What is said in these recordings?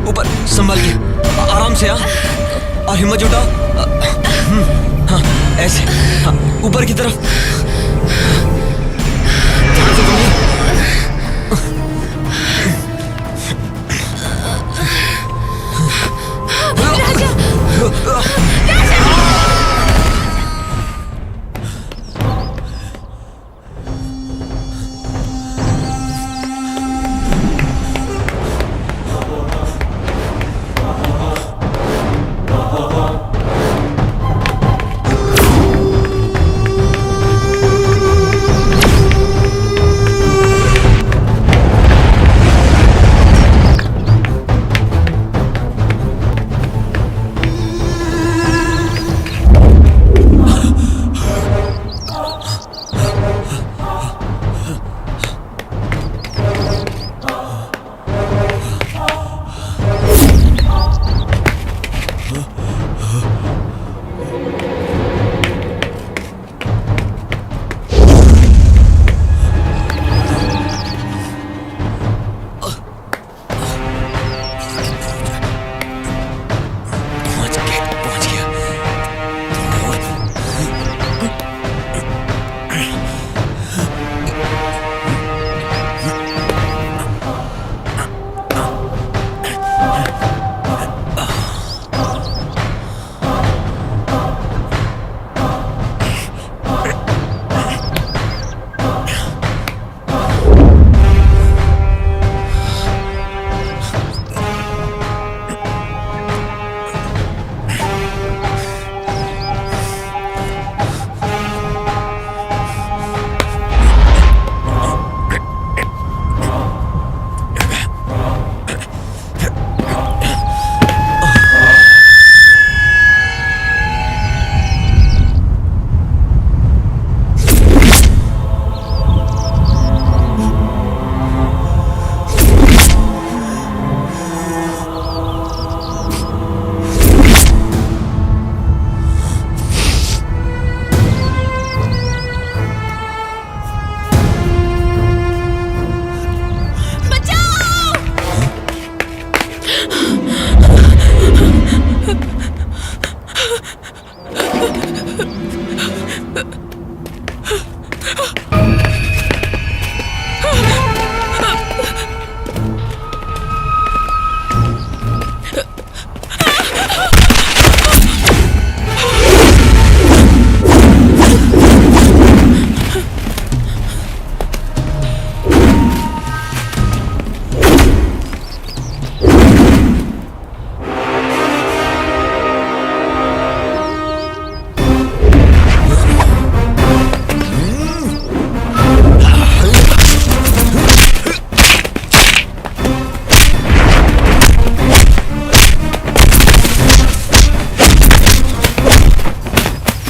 ऊपर संभाल के, आराम से। हाँ, और हिम्मत जुटाओ। हाँ, ऐसे। हाँ, ऊपर की तरफ। ध्यान से घूमिए।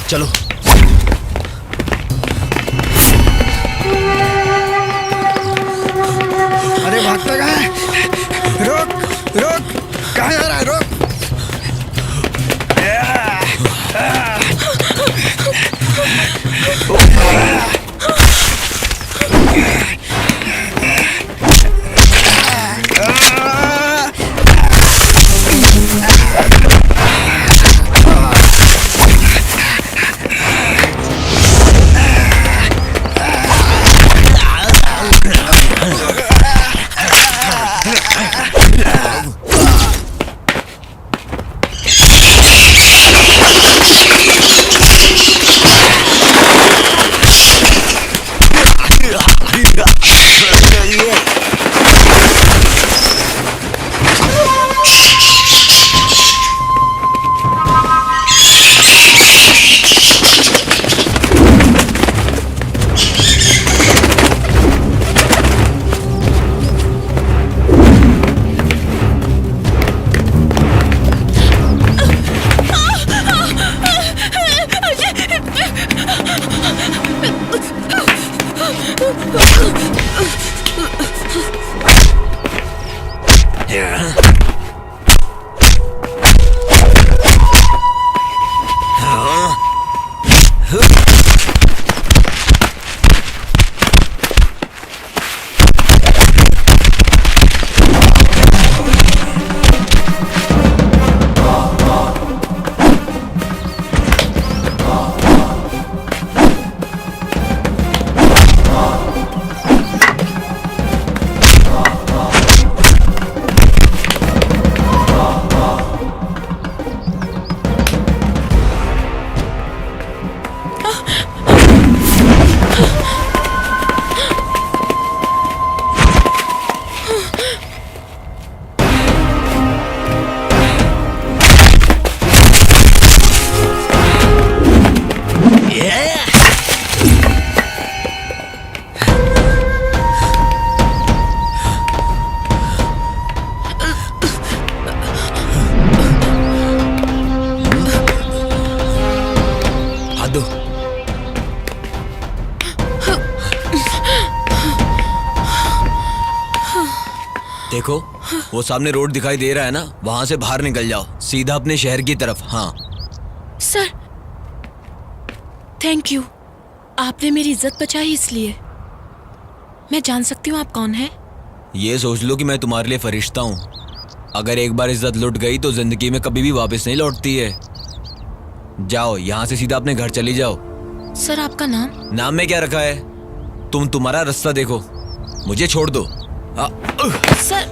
चलो। अरे भागता कहाँ है? रोक रोक, कहाँ जा रहा है? रोक। देखो, वो सामने रोड दिखाई दे रहा है ना, वहां से बाहर निकल जाओ, सीधा अपने शहर की तरफ। हाँ सर, थैंक यू, आपने मेरी इज्जत बचाई। इसलिए मैं जान सकती हूँ आप कौन हैं? ये सोच लो कि मैं तुम्हारे लिए फरिश्ता हूँ। अगर एक बार इज्जत लुट गई तो जिंदगी में कभी भी वापस नहीं लौटती है। जाओ यहाँ से सीधा अपने घर चली जाओ। सर, आपका नाम? नाम में क्या रखा है? तुम्हारा रास्ता देखो, मुझे छोड़ दो। सर,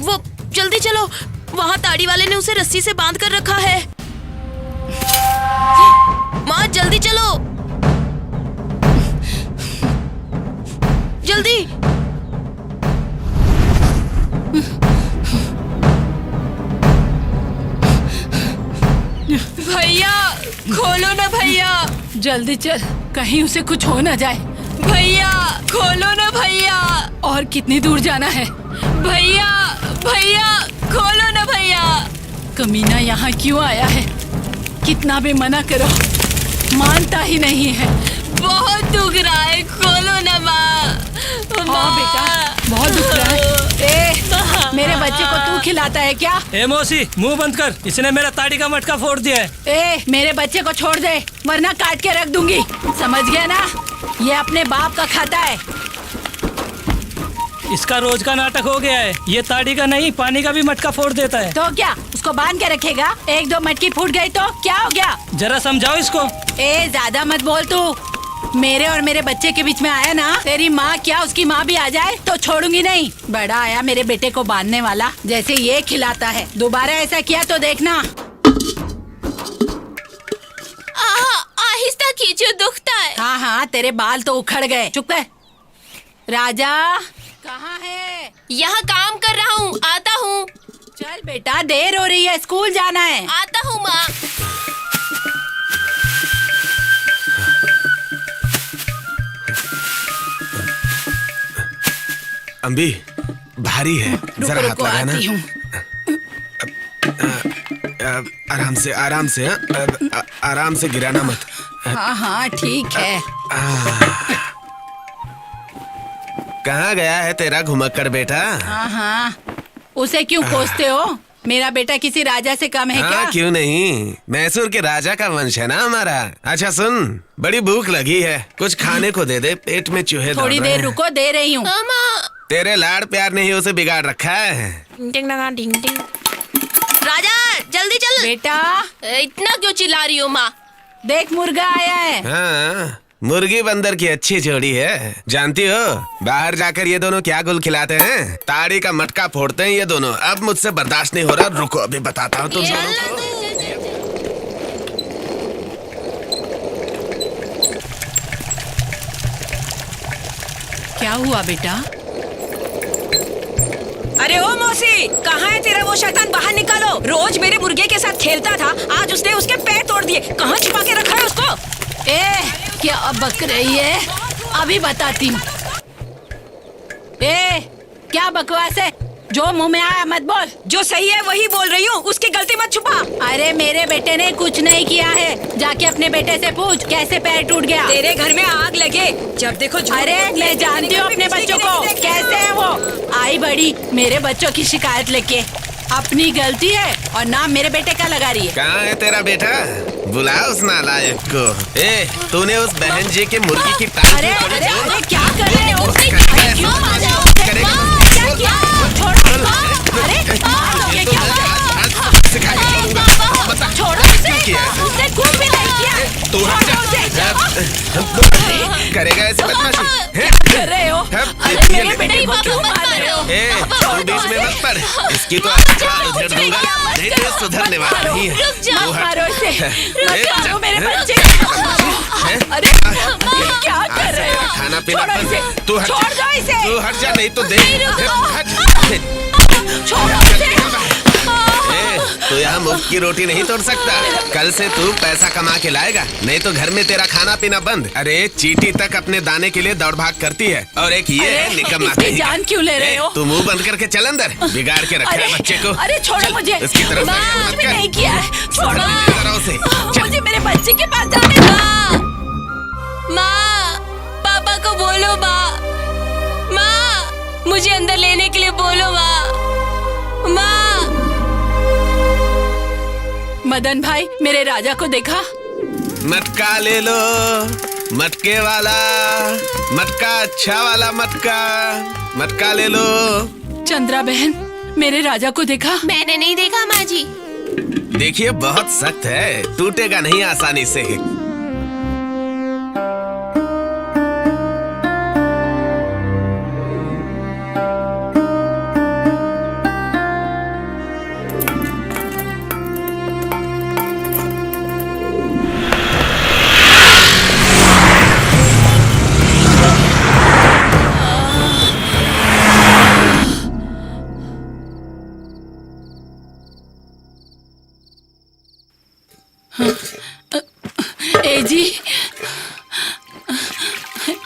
वो जल्दी चलो, वहाँ ताड़ी वाले ने उसे रस्सी से बांध कर रखा है। माँ जल्दी चलो, जल्दी। भैया खोलो ना भैया, जल्दी चल, कहीं उसे कुछ हो ना जाए। भैया खोलो ना भैया। और कितनी दूर जाना है? भैया भैया खोलो ना भैया। कमीना यहाँ क्यों आया है? कितना भी मना करो, मानता ही नहीं है। बहुत दुख रहा है, खोलो ना माँ। हाँ बेटा, बहुत दुख रहा है। ए, मेरे बच्चे को तू खिलाता है क्या? ए मौसी, मुंह बंद कर, इसने मेरा ताड़ी का मटका फोड़ दिया है। ए, मेरे बच्चे को छोड़ दे, वरना काट के रख दूंगी। समझ गया ना? ये अपने बाप का खाता है। इसका रोज का नाटक हो गया है, ये ताड़ी का नहीं पानी का भी मटका फोड़ देता है। तो क्या उसको बांध के रखेगा? एक दो मटकी फूट गई तो क्या हो गया? जरा समझाओ इसको। ए, ज्यादा मत बोल तू। मेरे और मेरे बच्चे के बीच में आया ना, तेरी माँ क्या उसकी माँ भी आ जाए तो छोड़ूंगी नहीं। बड़ा आया मेरे बेटे को बांधने वाला, जैसे ये खिलाता है। दोबारा ऐसा किया तो देखना। आहिस्ता कीजिए, दुखता है। हाँ हाँ, तेरे बाल तो उखड़ गए। चुप कर। राजा कहाँ है? यहाँ काम कर रहा हूँ, आता हूँ। चल बेटा, देर हो रही है, स्कूल जाना है। आता हूँ माँ। अम्बी भारी है, जरा हाथ रुको, लगाना। आती हूँ। आराम से आराम से, आराम से गिराना मत। हाँ हाँ ठीक है। कहाँ गया है तेरा घुमक्कड़ बेटा? हाँ हाँ, उसे क्यों कोसते हो? मेरा बेटा किसी राजा से कम है क्या? हाँ, क्यों नहीं, मैसूर के राजा का वंश है ना हमारा। अच्छा सुन, बड़ी भूख लगी है, कुछ खाने को दे दे, पेट में चूहे दौड़ थोड़ी रहे देर हैं। रुको, दे रही हूँ। तेरे लाड़ प्यार ने ही उसे बिगाड़ रखा है। डिंग डिंग। राजा जल्दी चल। बेटा इतना क्यों चिल्ला रही हो माँ? देख, मुर्गा आया है। हाँ, मुर्गी बंदर की अच्छी जोड़ी है। जानती हो बाहर जाकर ये दोनों क्या गुल खिलाते हैं? ताड़ी का मटका फोड़ते हैं ये दोनों। अब मुझसे बर्दाश्त नहीं हो रहा, रुको अभी बताता हूँ तुम दोनों को। क्या हुआ बेटा? अरे ओ मौसी, कहाँ है तेरा वो शैतान? बाहर निकालो। रोज मेरे मुर्गे के साथ खेलता था, आज उसने उसके पैर तोड़ दिए। कहाँ छिपा के रखा है उसको? ए, क्या बक रही है? अभी बताती हूँ। ए, क्या बकवास है? जो मुंह में आया मत बोल। जो सही है वही बोल रही हूँ, उसकी गलती मत छुपा। अरे मेरे बेटे ने कुछ नहीं किया है, जाके अपने बेटे से पूछ कैसे पैर टूट गया। तेरे घर में आग लगे, जब देखो झूठ अरे बोलती है। मैं जानती हूँ अपने बच्चों को, कैसे है वो। आई बड़ी मेरे बच्चों की शिकायत लेके। अपनी गलती है और नाम मेरे बेटे का लगा रही है। कहाँ है तेरा बेटा? बुला उस नालायक को। ए, तूने उस बहन जी के मुर्गी की टांग अरे अरे अरे, क्या कर रहे हो? अरे, क्यों आ जाओ? नहीं किया। छोड़ो। अरे ये क्या हुआ? छोड़ो उसे, उसने कुछ भी नहीं किया। तू हट जा। करेगा ऐसे बदमाशी? कर रहे हो? अरे मेरे बेटे को क्यों मार रहे हो? तू बीच में मत पड़। इसकी तो उधेड़ दूंगा, नहीं तो सुधरने वाला नहीं है। मत मारो इसे, मत मारो मेरे बच्चे। अरे क्या कर रहे हो? खाना पीना छोड़ो इसे, तू हट छोड़ दो इसे। तू हट जा, नहीं तो दे। हट। छोड़ो इसे। तू यहाँ मुफ्त की रोटी नहीं तोड़ सकता। कल से तू पैसा कमा के लाएगा, नहीं तो घर में तेरा खाना पीना बंद। अरे चींटी तक अपने दाने के लिए दौड़ भाग करती है, और एक ये है निकम्मा इसकी कहीं का। जान क्यों ले रहे हो? तू मुंह बंद करके चल अंदर, बिगाड़ के रखा है बच्चे को। अरे छोड़ो चल, मुझे। इसकी तरफ माँ, मत कुछ भी कर। नहीं किया है। छोड़ो उसे मुझे, मेरे बच्चे के पास जाने दो। माँ, पापा को बोलो माँ। माँ, मुझे अंदर लेने के लिए बोलो माँ। माँ। मदन भाई, मेरे राजा को देखा? मटका ले लो, मटके वाला मटका, अच्छा वाला मटका, मटका ले लो। चंद्रा बहन, मेरे राजा को देखा? मैंने नहीं देखा माँ जी। देखिए बहुत सख्त है, टूटेगा नहीं आसानी से। ए जी,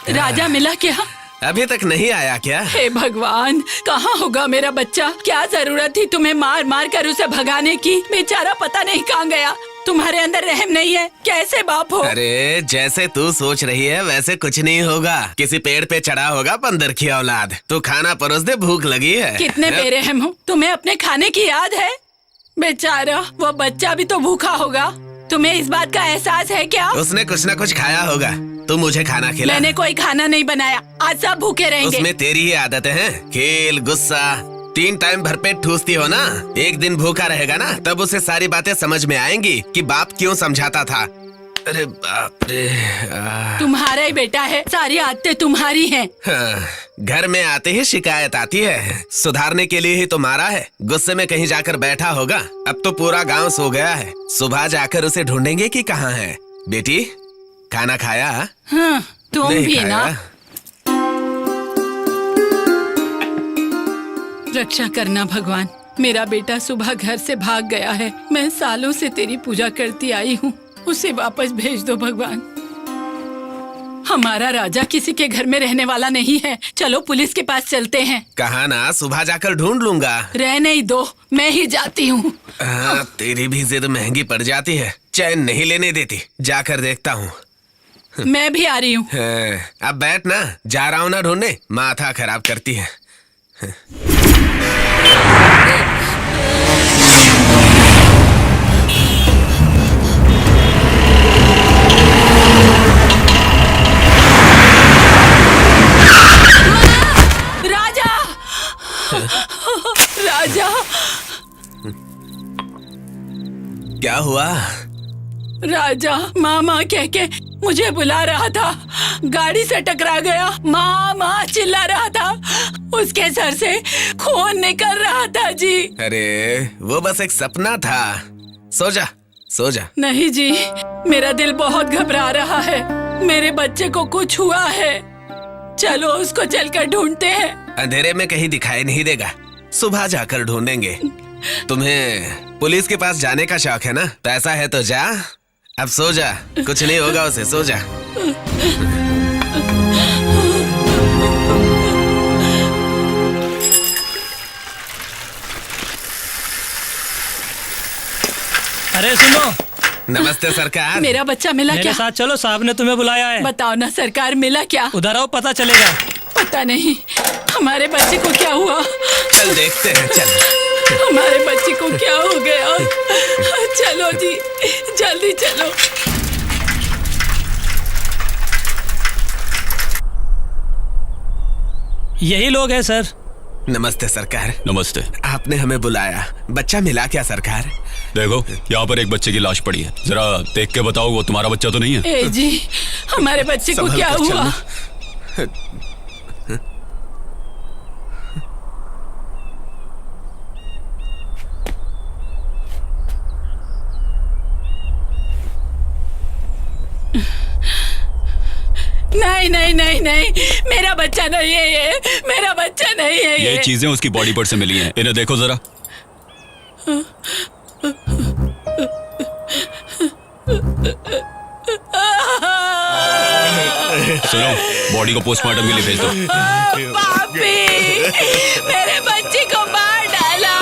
राजा मिला क्या? अभी तक नहीं आया क्या? हे भगवान, कहाँ होगा मेरा बच्चा? क्या जरूरत थी तुम्हें मार मार कर उसे भगाने की? बेचारा पता नहीं कहाँ गया। तुम्हारे अंदर रहम नहीं है? कैसे बाप हो? अरे जैसे तू सोच रही है वैसे कुछ नहीं होगा। किसी पेड़ पे चढ़ा होगा बंदर की औलाद। तू खाना परोस दे, भूख लगी है। कितने बेरहम हो? तुम्हें अपने खाने की याद है? बेचारा वो बच्चा भी तो भूखा होगा। तुम्हें इस बात का एहसास है क्या? उसने कुछ न कुछ खाया होगा। तू मुझे खाना खिला। मैंने कोई खाना नहीं बनाया, आज सब भूखे रहेंगे। उसमें तेरी ही आदतें हैं, खेल, गुस्सा। 3 टाइम भरपेट ठूसती हो ना। एक दिन भूखा रहेगा ना, तब उसे सारी बातें समझ में आएंगी कि बाप क्यों समझाता था। अरे बाप रे। तुम्हारा ही बेटा है, सारी आदतें तुम्हारी हैं। हाँ, घर में आते ही शिकायत आती है। सुधारने के लिए ही तो मारा है। गुस्से में कहीं जाकर बैठा होगा। अब तो पूरा गांव सो गया है। सुबह जाकर उसे ढूंढेंगे कि कहाँ है। बेटी, खाना खाया? हाँ, तुम नहीं भी खाया? ना। रक्षा करना भगवान। मेरा बेटा सुबह घर से भाग गया है। मैं सालों से तेरी पूजा करती आई हूँ, उसे वापस भेज दो भगवान। हमारा राजा किसी के घर में रहने वाला नहीं है। चलो पुलिस के पास चलते हैं। कहा ना सुबह जाकर ढूंढ लूंगा। रहने ही दो, मैं ही जाती हूँ। तेरी भी जिद महंगी पड़ जाती है, चैन नहीं लेने देती। जाकर देखता हूँ। मैं भी आ रही हूँ। अब बैठ ना, जा रहा हूँ ना ढूंढने। माथा खराब करती है। राजा, राजा, क्या हुआ? राजा मामा कह के मुझे बुला रहा था, गाड़ी से टकरा गया। माँ माँ चिल्ला रहा था, उसके सर से खून निकल रहा था जी। अरे वो बस एक सपना था। सो जा, सो जा। नहीं जी, मेरा दिल बहुत घबरा रहा है। मेरे बच्चे को कुछ हुआ है। चलो उसको चलकर ढूंढते हैं। अंधेरे में कहीं दिखाई नहीं देगा, सुबह जाकर ढूंढेंगे। तुम्हें पुलिस के पास जाने का शौक है ना? पैसा है तो जा। अब सो जा, कुछ नहीं होगा उसे। सो जा। अरे सुनो, नमस्ते सरकार। मेरा बच्चा मिला मेरे क्या? साथ चलो, साहब ने तुम्हें बुलाया है। बताओ ना सरकार, मिला क्या? उधर आओ, पता चलेगा। पता नहीं हमारे बच्चे को क्या हुआ। चल देखते हैं, चल। हमारे बच्चे को क्या हो गया? चलो जी, जल्दी चलो। यही लोग हैं सर। नमस्ते सरकार। नमस्ते। आपने हमें बुलाया, बच्चा मिला क्या सरकार? देखो यहाँ पर एक बच्चे की लाश पड़ी है, जरा देख के बताओ वो तुम्हारा बच्चा तो नहीं है? ए जी, हमारे बच्चे को संभल क्या कर हुआ? नहीं नहीं नहीं नहीं, मेरा बच्चा नहीं है ये, मेरा बच्चा नहीं है ये चीजें उसकी बॉडी पार्ट से मिली हैं, इन्हें देखो जरा। सुनो, बॉडी को पोस्टमार्टम के लिए भेज दो। पापी, मेरे बच्चे को मार डाला।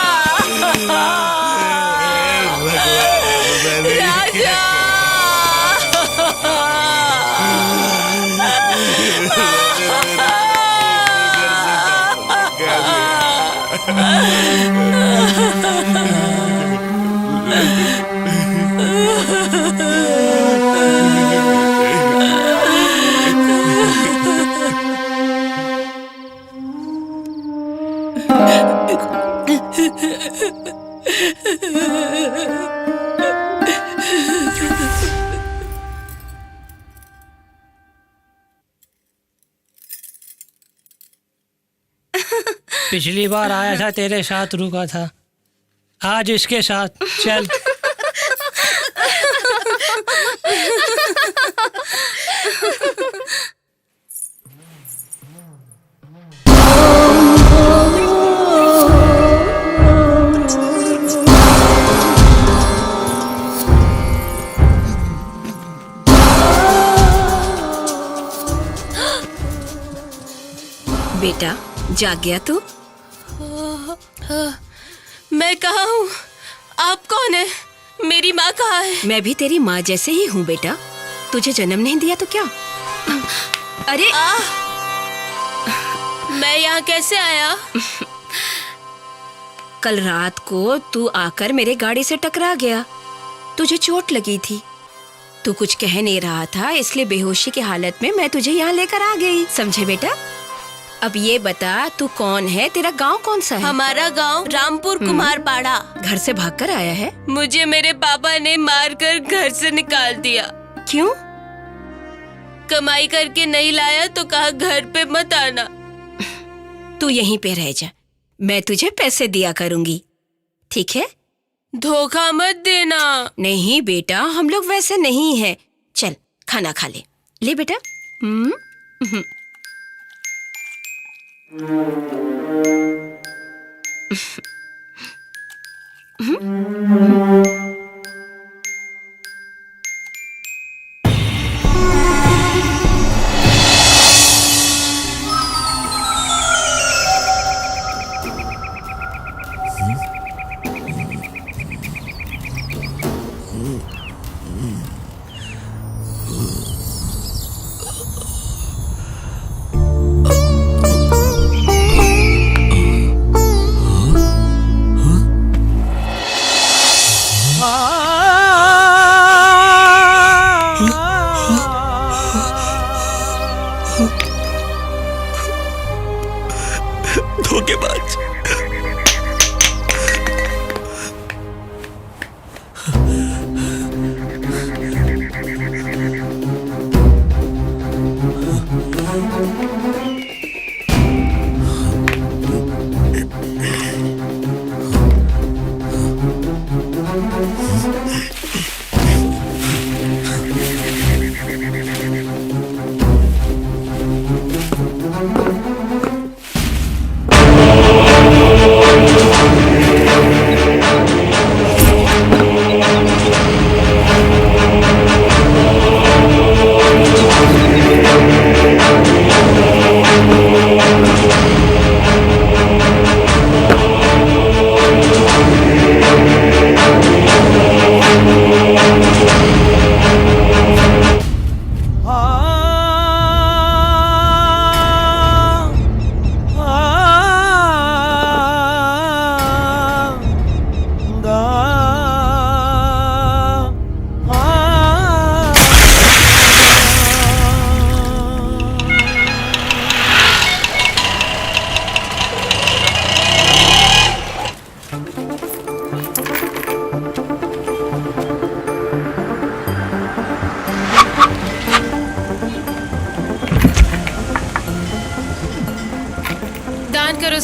राजा, पिछली बार आया था तेरे साथ रुका था, आज इसके साथ चल। बेटा जाग गया तू? मैं कहाँ हूँ? आप कौन है? मेरी माँ कहाँ है? मैं भी तेरी माँ जैसे ही हूँ बेटा। तुझे जन्म नहीं दिया तो क्या? अरे मैं यहाँ कैसे आया? कल रात को तू आकर मेरे गाड़ी से टकरा गया, तुझे चोट लगी थी। तू कुछ कह नहीं रहा था, इसलिए बेहोशी की हालत में मैं तुझे यहाँ लेकर आ गई, समझे बेटा? अब ये बता तू कौन है, तेरा गांव कौन सा है? हमारा गांव रामपुर कुम्हारपाड़ा। घर से भागकर आया है? मुझे मेरे पापा ने मारकर घर से निकाल दिया। क्यों? कमाई करके नहीं लाया तो कहा घर पे मत आना। तू यहीं पे रह जा, मैं तुझे पैसे दिया करूंगी, ठीक है? धोखा मत देना। नहीं बेटा, हम लोग वैसे नहीं हैं। चल खाना खा ले। ले बेटा।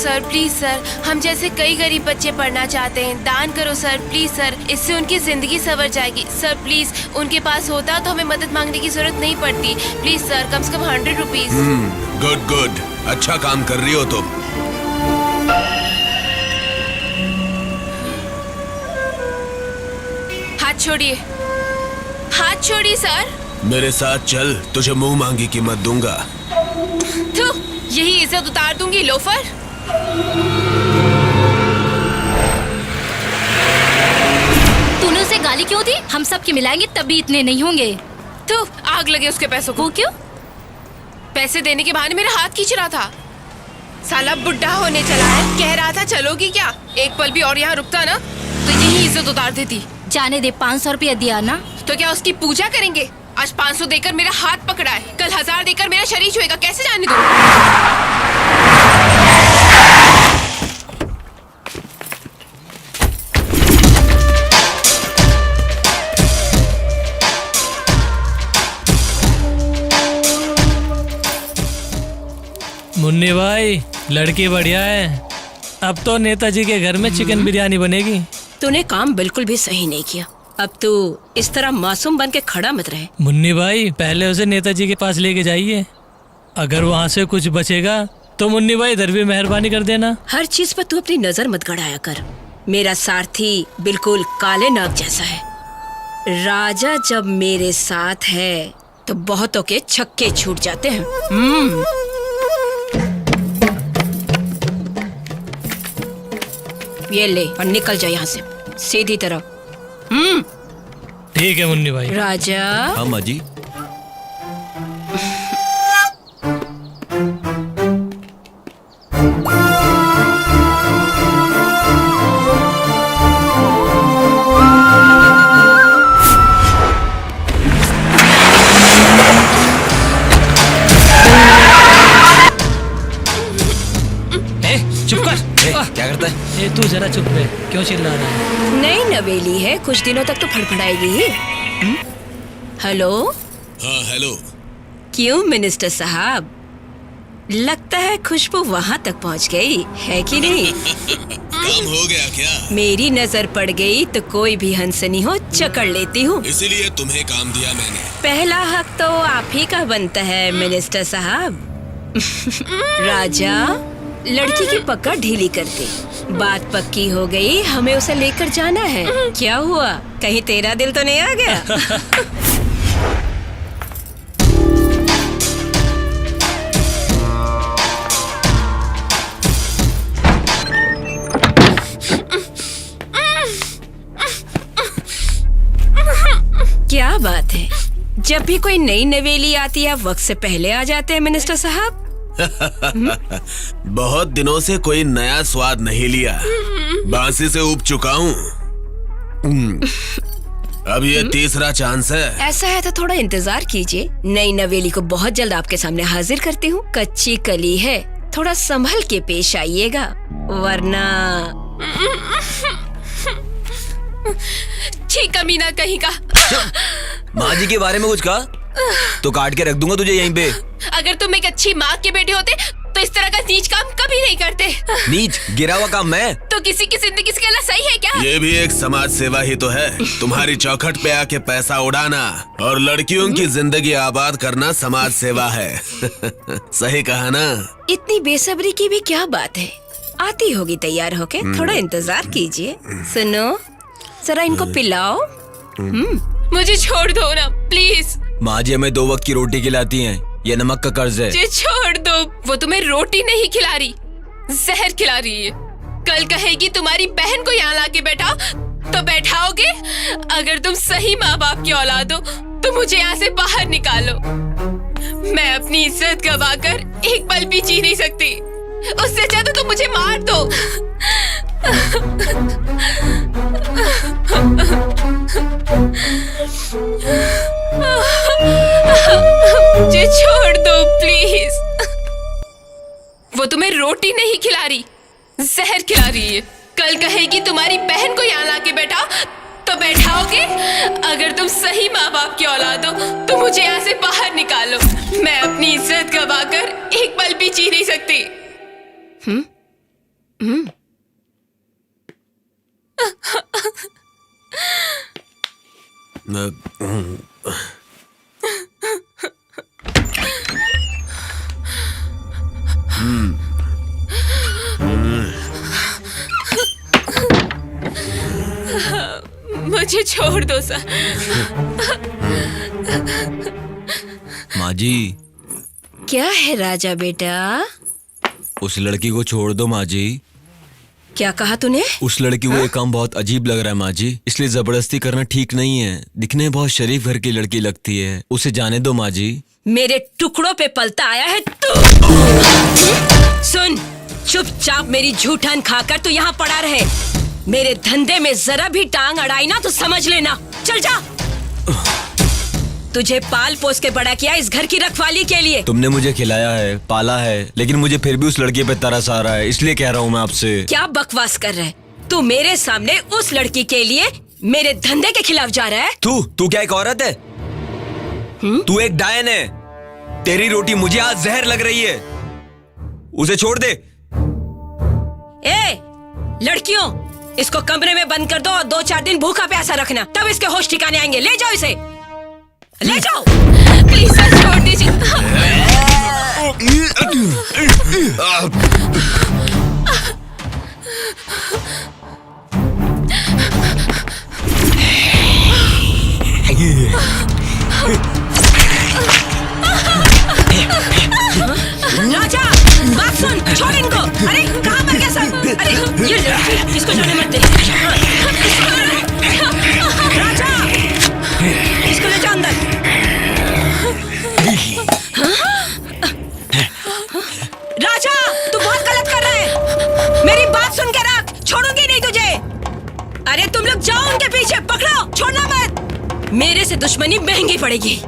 Sir, please sir. हम जैसे कई गरीब बच्चे पढ़ना चाहते हैं। दान करो सर, प्लीज सर। इससे उनकी जिंदगी संवर जाएगी। सर प्लीज, उनके पास होता तो हमें मदद मांगने की जरूरत नहीं पड़ती। प्लीज सर, कम से कम 100 रुपीज। गुड गुड, अच्छा काम कर रही हो तुम। हाथ छोड़िए, हाथ छोड़िए सर। मेरे साथ चल, तुझे मुंह मांगी कीमत दूंगा। थू, यही इज्जत उतार दूंगी लोफर। तूने उसे गाली क्यों दी? हम सब के मिलाएंगे तभी इतने नहीं होंगे। थू, आग लगे उसके पैसों को। वो क्यों? पैसे देने के बहाने मेरा हाथ खींच रहा था। साला बुढ़ा होने चला है, कह रहा था चलोगी क्या? एक पल भी और यहाँ रुकता ना तो यही इज्जत उतार देती। जाने दे, 500 रुपया दिया ना। तो क्या उसकी पूजा करेंगे? आज 500 देकर मेरा हाथ पकड़ा है, कल 1000 देकर मेरा शरीर छुएगा। कैसे जाने दूं? मुन्नी भाई, लड़की बढ़िया है। अब तो नेताजी के घर में चिकन बिरयानी बनेगी। तूने काम बिल्कुल भी सही नहीं किया। अब तू इस तरह मासूम बन के खड़ा मत रहे। मुन्नी भाई, पहले उसे नेताजी के पास लेके जाइए। अगर वहाँ से कुछ बचेगा तो मुन्नी भाई इधर भी मेहरबानी कर देना। हर चीज पर तू अपनी नजर मत गड़ाया कर। मेरा सारथी बिल्कुल काले नाग जैसा है। राजा जब मेरे साथ है तो बहुतों के छक्के छूट जाते हैं। ये ले और निकल जा यहाँ से सीधी तरह। ठीक है मुन्नी भाई। राजा। हाँ माँ जी। चुप कर। क्या करता है? तू जरा चुप रहे, क्यों चिल्ला रहा है? नई नवेली है, कुछ दिनों तक तो फड़फड़ाएगी ही। हेलो। हाँ हेलो। क्यों मिनिस्टर साहब, लगता है खुशबू वहाँ तक पहुँच गई है कि नहीं? काम हो गया क्या? मेरी नजर पड़ गई तो कोई भी हंसनी हो चकड़ लेती हूँ। इसीलिए तुम्हें काम दिया मैंने। पहला हक तो आप ही का बनता है मिनिस्टर साहब। राजा, लड़की की पकड़ ढीली कर दे। बात पक्की हो गई, हमें उसे लेकर जाना है। क्या हुआ, कहीं तेरा दिल तो नहीं आ गया? क्या बात है, जब भी कोई नई नवेली आती है वक्त से पहले आ जाते हैं मिनिस्टर साहब। बहुत दिनों से कोई नया स्वाद नहीं लिया, बांसी से ऊब चुका हूँ। अब ये तीसरा चांस है। ऐसा है तो थोड़ा इंतजार कीजिए, नई नवेली को बहुत जल्द आपके सामने हाजिर करती हूँ। कच्ची कली है, थोड़ा संभल के पेश आइएगा वरना। ठीक कमीना कहीं का। माँ जी के बारे में कुछ कहा तो काट के रख दूंगा तुझे यहीं पे। अगर तुम एक अच्छी माँ के बेटे होते तो इस तरह का नीच काम कभी नहीं करते। नीच गिरा हुआ काम मैं तो किसी की जिंदगी के लिए सही है क्या? ये भी एक समाज सेवा ही तो है। तुम्हारी चौखट पे आके पैसा उड़ाना और लड़कियों की जिंदगी आबाद करना समाज सेवा है। सही कहा ना? इतनी बेसब्री की भी क्या बात है, आती होगी तैयार होके। थोड़ा इंतजार कीजिए। सुनो, जरा इनको पिलाओ। मुझे छोड़ दो ना प्लीज। माँ जी हमें 2 वक्त की रोटी खिलाती हैं, ये नमक का कर्ज है। मुझे छोड़ दो। वो तुम्हें रोटी नहीं खिला रही, जहर खिला रही है। कल कहेगी तुम्हारी बहन को यहाँ लाके बैठाओ तो बैठाओगे। अगर तुम सही माँ बाप की औलाद हो तो मुझे यहाँ से बाहर निकालो। मैं अपनी इज्जत गवाकर एक पल भी जी नहीं सकती। उससे अच्छा तो तुम मुझे मार दो। मुझे छोड़ दो प्लीज। वो तुम्हें रोटी नहीं खिला रही, जहर खिला रही है। कल कहेगी तुम्हारी बहन को यहाँ लाके बैठाओ तो बैठाओगे। अगर तुम सही माँ बाप की औलाद हो तो मुझे यहाँ से बाहर निकालो। मैं अपनी इज्जत गवाकर एक पल भी जी नहीं सकती। मुझे छोड़ दो सर। माँ जी, क्या है राजा बेटा? उस लड़की को छोड़ दो माँ जी। क्या कहा तूने? उस लड़की को ये काम बहुत अजीब लग रहा है माँ जी, इसलिए जबरदस्ती करना ठीक नहीं है। दिखने में बहुत शरीफ घर की लड़की लगती है, उसे जाने दो माँ जी। मेरे टुकड़ों पे पलता आया है तू। सुन, चुपचाप मेरी झूठन खाकर तू यहाँ पड़ा रहे। मेरे धंधे में जरा भी टांग अड़ाई ना तो समझ लेना। चल जा। तुझे पाल पोस के बड़ा किया इस घर की रखवाली के लिए। तुमने मुझे खिलाया है, पाला है, लेकिन मुझे फिर भी उस लड़की पे तरस आ रहा है, इसलिए कह रहा हूँ मैं आपसे। क्या बकवास कर रहा है तू? मेरे सामने उस लड़की के लिए मेरे धंधे के खिलाफ जा रहा है? तू क्या एक औरत है? तू एक डायन है। तेरी रोटी मुझे आज जहर लग रही है, उसे छोड़ दे। ए लड़कियों, इसको कमरे में बंद कर दो और 2-4 दिन भूखा प्यासा रखना, तब इसके होश ठिकाने आएंगे। ले जाओ इसे, ले जाओ। प्लीज सर छोड़ दीजिए। राजा बात सुन, छोड़ इनको। अरे कहाँ मर गया सब? अरे ये लड़की, इसको जाने मत दे। राजा इसको ले जा अंदर। राजा तू बहुत गलत कर रहा है, मेरी बात सुन के रख, छोड़ूंगी नहीं तुझे। अरे तुम लोग जाओ उनके पीछे, पकड़ो, छोड़ना मत। मेरे से दुश्मनी महंगी पड़ेगी।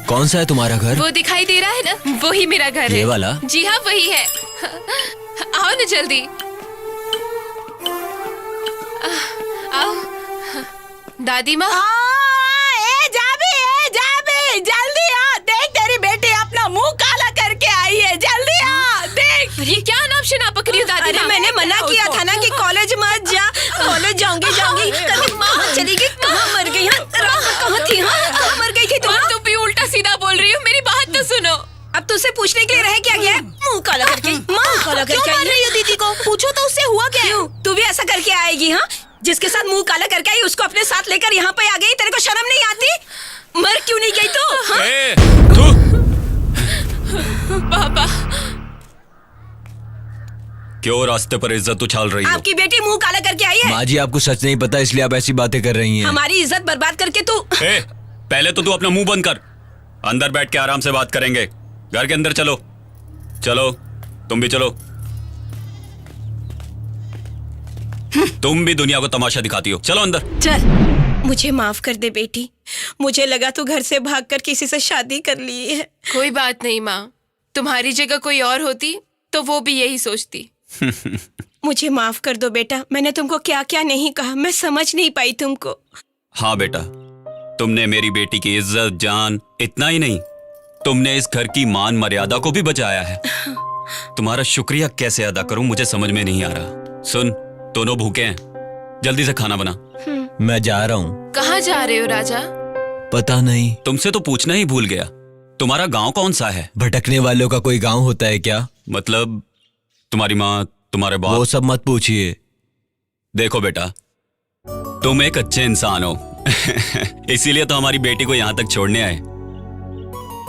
कौन सा है तुम्हारा घर? वो दिखाई दे रहा है ना, वही मेरा घर है। ये वाला? जी हाँ, वही है। आओ ना जल्दी, आओ। दादी माँ, जल्दी आ, देख तेरी बेटी अपना मुंह काला करके आई है, जल्दी आ, देख। ये क्या नाम शनाप पकड़ी हो दादी अरे माँ? मैंने मना किया था ना कि कॉलेज मत जा। कॉलेज जाऊंगी कभी माँ चली गई। कहाँ मर गई? कहाँ थी? कहाँ मर गई थी तुम? तुम भी उल्टा सीधा बोल रही हो, मेरी बात तो सुनो। अब तुझसे पूछने के लिए रह क्या गया? मुंह काला करके मुंह काला करके क्यों मार रही हो दीदी को? पूछो तो उससे हुआ क्या? क्यों तू भी ऐसा करके आएगी? हाँ, जिसके साथ मुंह काला करके आई उसको अपने साथ लेकर यहाँ पे आ गई। तेरे को शर्म नहीं आती? मर क्यों नहीं गई तू? हाँ? पापा, क्यों रास्ते पर इज्जत उछाल रही हो? आपकी बेटी मुंह काला करके आई है। माँ जी, आपको सच नहीं पता इसलिए आप ऐसी बातें कर रही हैं। हमारी इज्जत बर्बाद करके तू। पहले तो तू अपना मुंह बंद कर। अंदर बैठ के आराम से बात करेंगे। घर के अंदर चलो। चलो, तुम भी चलो। तुम भी दुनिया को तमाशा दिखाती हो। चलो अंदर। चल। मुझे माफ कर दे बेटी, मुझे लगा तू घर से भागकर किसी से शादी कर ली है। कोई बात नहीं माँ, तुम्हारी जगह कोई और होती तो वो भी यही सोचती। मुझे माफ कर दो बेटा, मैंने तुमको क्या क्या नहीं कहा, मैं समझ नहीं पाई तुमको। हाँ बेटा, तुमने मेरी बेटी की इज्जत, जान, इतना ही नहीं, तुमने इस घर की मान मर्यादा को भी बचाया है। तुम्हारा शुक्रिया कैसे अदा करूं मुझे समझ में नहीं आ रहा। सुन, दोनों भूखे हैं, जल्दी से खाना बना। मैं जा रहा हूँ। कहाँ जा रहे हो राजा? पता नहीं। तुमसे तो पूछना ही भूल गया, तुम्हारा गांव कौन सा है? भटकने वालों का कोई गांव होता है क्या? मतलब तुम्हारी माँ, तुम्हारे वो बाप? सब मत पूछिए। देखो बेटा, तुम एक अच्छे इंसान हो इसीलिए तो हमारी बेटी को यहाँ तक छोड़ने आए।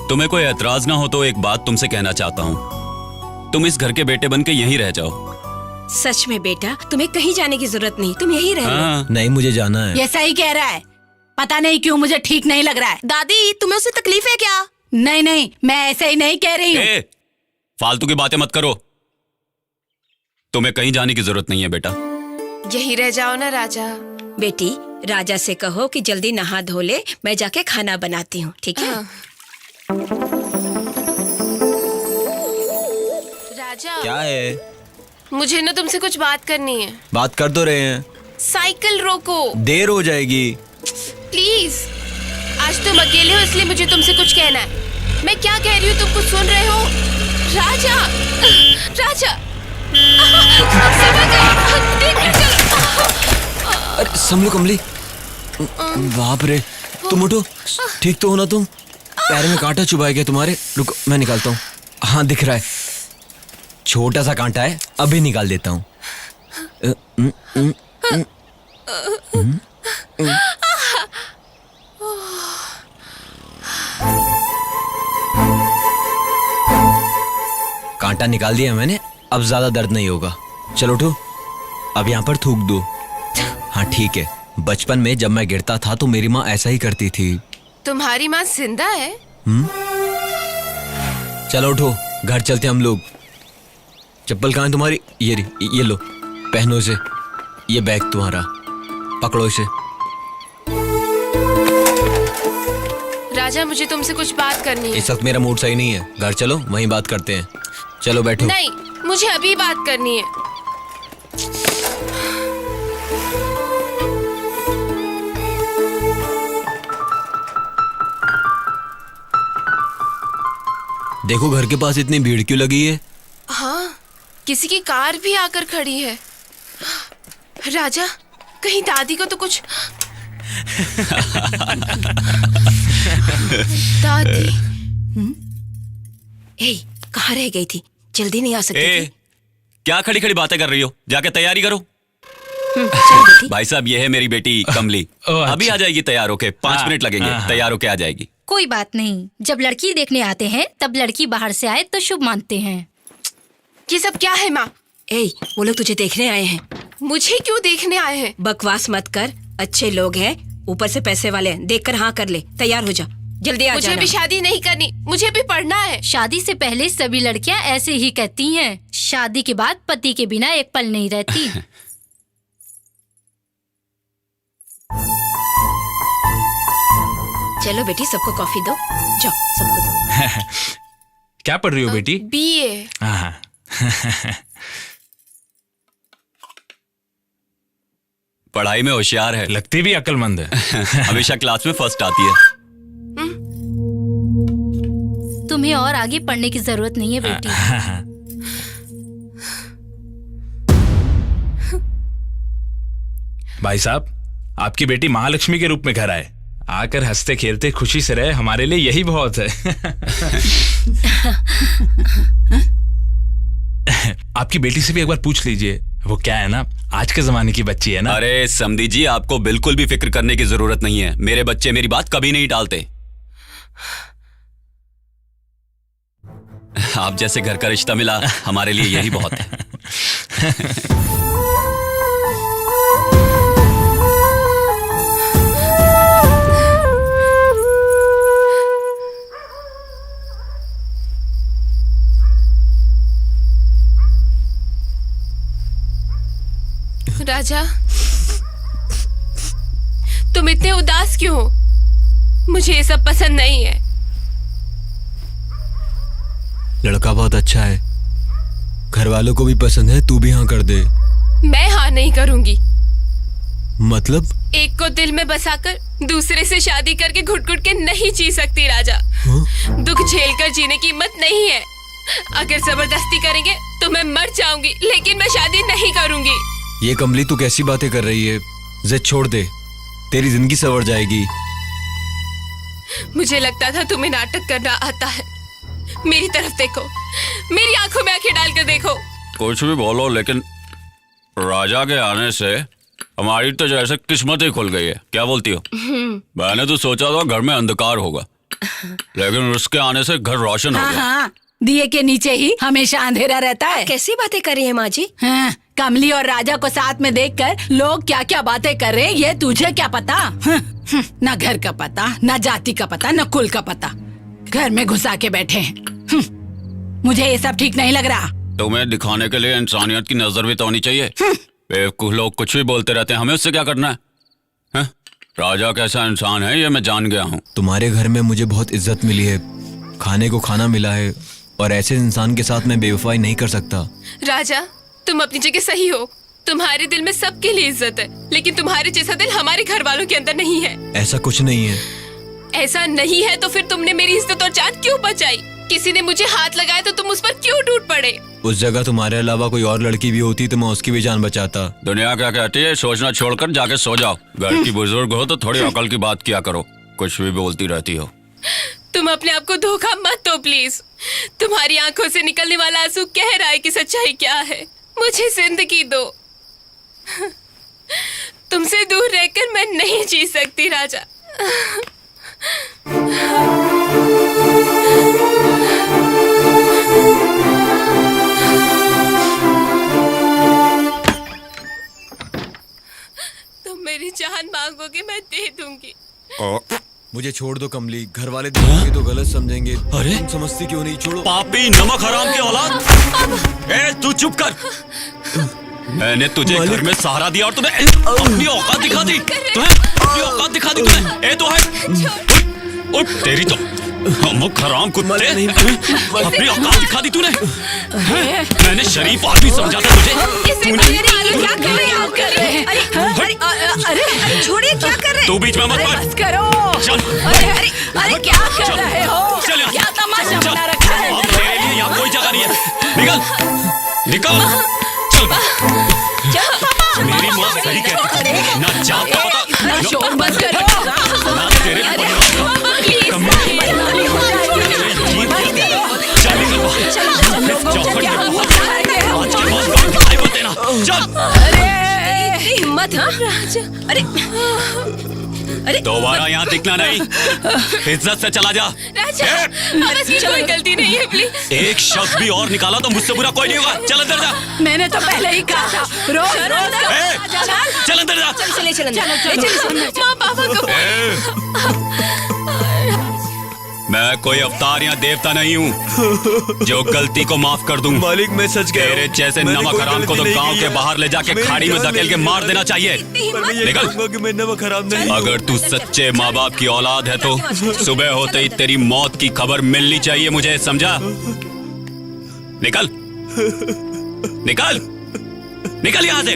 तुम्हें कोई एतराज ना हो तो एक बात तुमसे कहना चाहता हूँ, तुम इस घर के बेटे बन के यहीं रह जाओ। सच में बेटा, तुम्हें कहीं जाने की जरूरत नहीं, तुम यहीं रह लो। हाँ, नहीं, मुझे जाना है। ये सही कह रहा है, पता नहीं क्यों मुझे ठीक नहीं लग रहा है। दादी, तुम्हें उससे तकलीफ है क्या? नहीं, मैं ऐसे ही नहीं कह रही हूँ। फालतू की बातें मत करो, तुम्हें कहीं जाने की जरूरत नहीं है बेटा। यही रह जाओ ना राजा। बेटी, राजा से कहो कि जल्दी नहा धो ले, मैं जाके खाना बनाती हूँ, ठीक है? राजा, क्या है? मुझे ना तुमसे कुछ बात करनी है। बात कर तो रहे हैं। साइकिल रोको, देर हो जाएगी। प्लीज। आज तुम अकेले हो इसलिए मुझे तुमसे कुछ कहना है। मैं क्या कह रही हूँ तुम कुछ सुन रहे हो? राजा, राजा, अरे संभलो कमली। बाप रे, तुम उठो। ठीक तो हो ना तुम? पैर में कांटा चुभा गया तुम्हारे। रुको, मैं निकालता हूँ। हाँ, दिख रहा है, छोटा सा कांटा है, अभी निकाल देता हूँ। कांटा निकाल दिया मैंने, अब ज्यादा दर्द नहीं होगा। चलो उठो, अब यहाँ पर थूक दो। हाँ ठीक है, बचपन में जब मैं गिरता था तो मेरी माँ ऐसा ही करती थी। तुम्हारी माँ जिंदा है? चलो उठो, घर चलते हम लोग। चप्पल कहाँ है तुम्हारी? ये लो, पहनो इसे। ये बैग तुम्हारा, पकड़ो इसे। राजा, मुझे तुमसे कुछ बात करनी है। इस वक्त मेरा मूड सही नहीं है, घर चलो, वहीं बात करते हैं। चलो बैठो। नहीं, मुझे अभी बात करनी है। देखो घर के पास इतनी भीड़ क्यों लगी है? हाँ, किसी की कार भी आकर खड़ी है। राजा, कहीं दादी को तो कुछ दादी। ए, कहाँ रह गई थी? जल्दी नहीं आ सकती थी? क्या खड़ी खड़ी बातें कर रही हो? जाके तैयारी करो। चल बेटी। भाई साहब, ये है मेरी बेटी कमली। अभी आ जाएगी तैयार होके, 5 मिनट लगेंगे, तैयार होके आ जाएगी। कोई बात नहीं, जब लड़की देखने आते हैं तब लड़की बाहर से आए तो शुभ मानते हैं। ये सब क्या है माँ? ए, वो लोग तुझे देखने आए हैं। मुझे क्यों देखने आए हैं? बकवास मत कर, अच्छे लोग हैं, ऊपर से पैसे वाले हैं। देखकर हाँ कर ले, तैयार हो जा, जल्दी आ मुझे जाना। भी शादी नहीं करनी, मुझे भी पढ़ना है। शादी से पहले सभी लड़कियां ऐसे ही कहती हैं। शादी के बाद पति के बिना एक पल नहीं रहती। चलो बेटी, सबको कॉफी दो। जाओ, सबको दो। क्या पढ़ रही हो बेटी? बीए। हाँ। पढ़ाई में होशियार है, लगती भी अक्लमंद है। हमेशा क्लास में फर्स्ट आती है। तुम्हें और आगे पढ़ने की जरूरत नहीं है बेटी। भाई साहब, आपकी बेटी महालक्ष्मी के रूप में घर आए, आकर हंसते खेलते खुशी से रहे, हमारे लिए यही बहुत है। आपकी बेटी से भी एक बार पूछ लीजिए, वो क्या है ना, आज के जमाने की बच्ची है ना। अरे समधी जी, आपको बिल्कुल भी फिक्र करने की जरूरत नहीं है। मेरे बच्चे मेरी बात कभी नहीं टालते। आप जैसे घर का रिश्ता मिला, हमारे लिए यही बहुत है। राजा, तुम इतने उदास क्यों हो? मुझे ये सब पसंद नहीं है। लड़का बहुत अच्छा है, घर वालों को भी पसंद है, तू भी हाँ कर दे। मैं हाँ नहीं करूंगी। मतलब? एक को दिल में बसाकर दूसरे से शादी करके घुट घुट के नहीं जी सकती राजा। दुख झेलकर जीने की हिम्मत नहीं है। अगर जबरदस्ती करेंगे तो मैं मर जाऊंगी, लेकिन मैं शादी नहीं करूंगी। ये कमली, तू कैसी बातें कर रही है? जिद छोड़ दे, तेरी जिंदगी संवर जाएगी। मुझे लगता था तुम्हें नाटक करना आता है। मेरी तरफ देखो, मेरी आंखों में आंखें डालकर देखो। कुछ भी बोलो, लेकिन राजा के आने से हमारी तो जैसे किस्मत ही खुल गई है। क्या बोलती हो? मैंने तो सोचा था घर में अंधकार होगा, लेकिन उसके आने से घर रोशन हो गया। हाँ, दिए के नीचे ही हमेशा अंधेरा रहता है। कैसी बातें कर रही है माँ जी? हाँ, कमली और राजा को साथ में देखकर लोग क्या क्या बातें कर रहे हैं, ये तुझे क्या पता? न घर का पता, न जाति का पता, न कुल का पता, घर में घुसा के बैठे हैं। मुझे ये सब ठीक नहीं लग रहा। तुम्हें दिखाने के लिए इंसानियत की नजर भी तो होनी चाहिए। बेवकूफ लोग कुछ भी बोलते रहते हैं, हमें उससे क्या करना है? राजा कैसा इंसान है ये मैं जान गया हूँ। तुम्हारे घर में मुझे बहुत इज्जत मिली है, खाने को खाना मिला है, और ऐसे इंसान के साथ मैं बेवफाई नहीं कर सकता। राजा, तुम अपनी जगह सही हो। तुम्हारे दिल में सबके लिए इज्जत है, लेकिन तुम्हारे जैसा दिल हमारे घर वालों के अंदर नहीं है। ऐसा कुछ नहीं है। ऐसा नहीं है तो फिर तुमने मेरी इज्जत और जान क्यों बचाई? किसी ने मुझे हाथ लगाया तो तुम उस पर क्यों टूट पड़े? उस जगह तुम्हारे अलावा कोई और लड़की भी होती तो मैं उसकी भी जान बचाता। दुनिया क्या कहती है, सोचना छोड़कर जाके सो जाओ। घर की बुजुर्ग हो तो थोड़ी अकल की बात किया करो, कुछ भी बोलती रहती हो। तुम अपने आप को धोखा मत दो प्लीज। तुम्हारी आंखों से निकलने वाला आंसू कह रहा है कि सच्चाई क्या है। मुझे जिंदगी दो। तुमसे दूर रहकर मैं नहीं जी सकती राजा। तुम मेरी जान मांगोगे, मैं दे दूंगी। मुझे छोड़ दो कमली, घर वाले देखेंगे तो गलत समझेंगे। अरे? तुम समझती क्यों नहीं? छोड़ो। पापी नमक हराम की औलाद। ए तू चुप कर। मैंने तुझे घर में सहारा दिया और तूने अपनी औकात दिखा दी। अपनी औकात दिखा दी तूने। ए तो है और तेरी तो नमक हराम कुत्ते। अपनी औकात दिखा दी तूने। मैंने शरीफ आदमी समझा था तुझे। क्या कर रहे हैं? अरे छोड़िए, क्या कर रहे हैं? तू बीच में मत अरे पड़। बस करो। चल। अरे क्या कर रहे हो? चल यहाँ। क्या तमाशा चल। बना रखा है? अब तेरे लिए यहाँ कोई जगह नहीं है। निकल निकल। चल। मेरी माँ सही कहती है, ना जात का पता, ना शोर बंद करो। ना तेरे परिवार का। हिम्मत? हाँ अरे अरे दोबारा यहाँ दिखना नहीं, इज्जत से चला जा। राजा, अब इसकी कोई गलती नहीं है प्लीज। एक शब्द भी और निकाला तो मुझसे बुरा कोई नहीं होगा। चल अंदर जा। मैंने तो पहले ही कहा था। चल अंदर जा। चले माँ पापा को। मैं कोई अवतार या देवता नहीं हूँ जो गलती को माफ कर दूं। मालिक मैं सच कह रहा हूं। तेरे जैसे मैंने नमक कोई हराम को तो गलती नहीं गांव की के है। बाहर ले जाके मेरी खाड़ी में जान धकेल के ले मार ली। देना चाहिए। पर मैं ये निकल। कहूंगा कि मैं नमक हराम नहीं। अगर तू सच्चे माँ बाप की औलाद है तो सुबह होते ही तेरी मौत की खबर मिलनी चाहिए मुझे, समझा? निकल निकल निकल यहाँ से।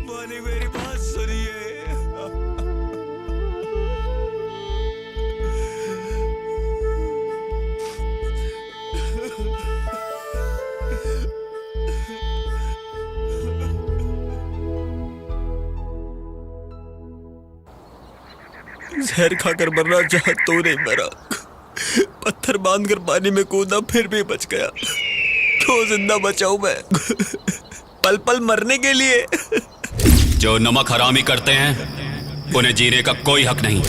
मालिक मेरी बात सुनिए। जहर खाकर मरना चाहा तो नहीं मरा, पत्थर बांधकर पानी में कूदा फिर भी बच गया, तो जिंदा बचाऊं मैं पल पल मरने के लिए। जो नमक हरामी करते हैं उन्हें जीने का कोई हक नहीं।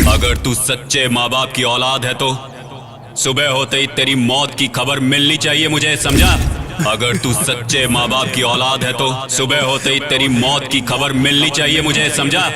अगर तू सच्चे माँ बाप की औलाद है तो सुबह होते ही तेरी मौत की खबर मिलनी चाहिए मुझे, समझा? अगर तू सच्चे माँ बाप की औलाद है तो सुबह होते ही तेरी मौत की खबर मिलनी चाहिए मुझे, समझा?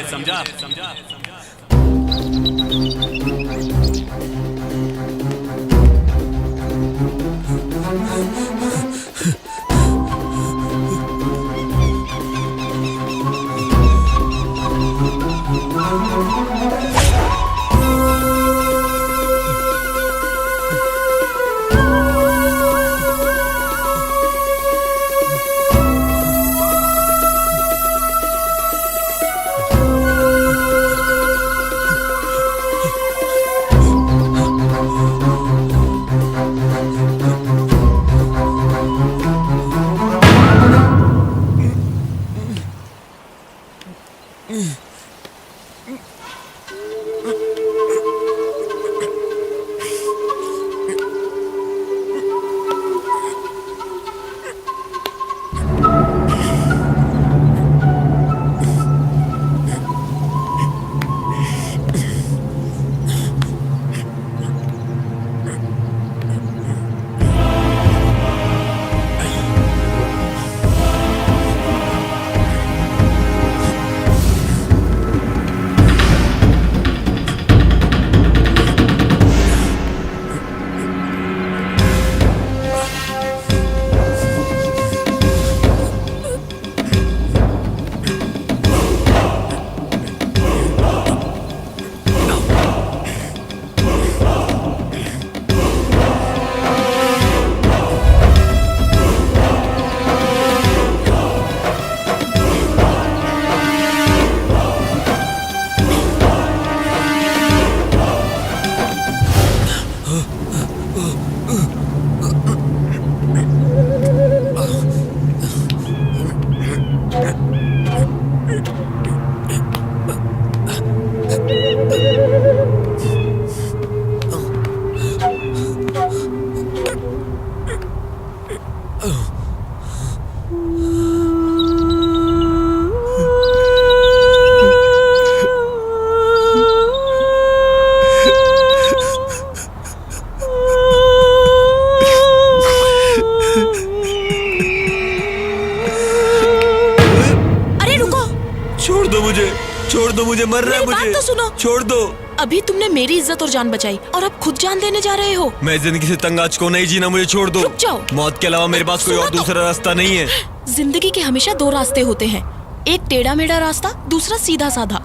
छोड़ दो मुझे, मर रहा है मेरी मुझे। बात तो सुनो। छोड़ दो। अभी तुमने मेरी इज्जत और जान बचाई और अब खुद जान देने जा रहे हो। मैं जिंदगी से तंग आज को नहीं जीना, मुझे छोड़ दो। रुक जाओ। मौत के अलावा मेरे पास कोई और दूसरा रास्ता नहीं है। जिंदगी के हमेशा दो रास्ते होते हैं, एक टेढ़ा मेढ़ा रास्ता, दूसरा सीधा साधा।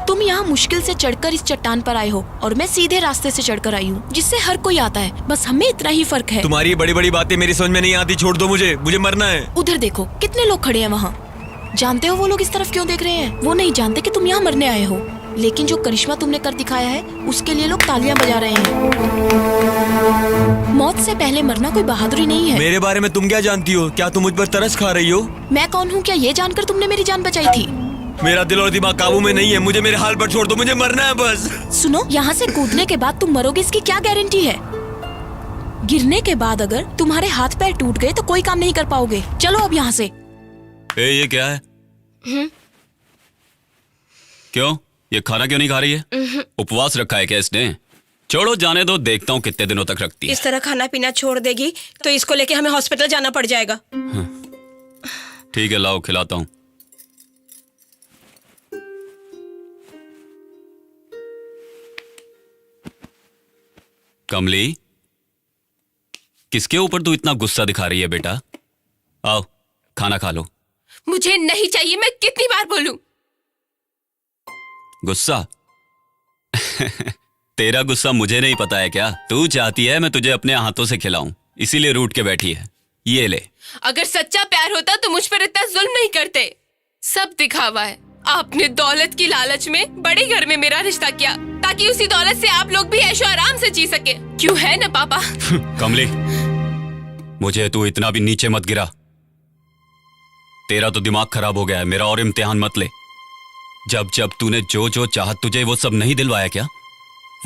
तुम यहाँ मुश्किल से चढ़कर इस चट्टान पर आए हो और मैं सीधे रास्ते से चढ़कर आई हूँ, जिससे हर कोई आता है। बस हमें इतना ही फर्क है। तुम्हारी बड़ी बड़ी बातें मेरी समझ में नहीं आती। छोड़ दो मुझे, मुझे मरना है। उधर देखो कितने लोग खड़े हैं वहाँ। जानते हो वो लोग इस तरफ क्यों देख रहे हैं? वो नहीं जानते कि तुम यहाँ मरने आए हो, लेकिन जो करिश्मा तुमने कर दिखाया है उसके लिए लोग तालियां बजा रहे हैं। मौत से पहले मरना कोई बहादुरी नहीं है। मेरे बारे में तुम क्या जानती हो? क्या तुम मुझ पर तरस खा रही हो? मैं कौन हूँ क्या ये जानकर तुमने मेरी जान बचाई थी? मेरा दिल और दिमाग काबू में नहीं है। मुझे मेरे हाल पर छोड़ दो, मुझे मरना है बस। सुनो, यहाँ से कूदने के बाद तुम मरोगे इसकी क्या गारंटी है? गिरने के बाद अगर तुम्हारे हाथ पैर टूट गए तो कोई काम नहीं कर पाओगे। चलो अब यहाँ से। ये क्या है? क्यों? ये खाना क्यों नहीं खा रही है? उपवास रखा है क्या इसने? छोड़ो, जाने दो, देखता हूँ कितने दिनों तक रखती है। इस तरह खाना पीना छोड़ देगी तो इसको लेके हमें हॉस्पिटल जाना पड़ जाएगा। ठीक है, लाओ खिलाता हूँ। कमली, किसके ऊपर तू इतना गुस्सा दिखा रही है बेटा? आओ खाना खा लो। मुझे नहीं चाहिए, मैं कितनी बार बोलूं? गुस्सा? तेरा गुस्सा मुझे नहीं पता है क्या? तू चाहती है मैं तुझे अपने हाथों से खिलाऊं, इसीलिए रूठ के बैठी है। ये ले। अगर सच्चा प्यार होता तो मुझ पर इतना जुल्म नहीं करते। सब दिखावा है। आपने दौलत की लालच में बड़े घर में मेरा रिश्ता किया ताकि उसी दौलत से आप लोग भी ऐशो आराम से जी सके। क्यों है ना पापा? कमली, मुझे तू इतना भी नीचे मत गिरा। तेरा तो दिमाग खराब हो गया है, मेरा और इम्तिहान मत ले। जब जब तूने जो जो चाहा तुझे वो सब नहीं दिलवाया क्या?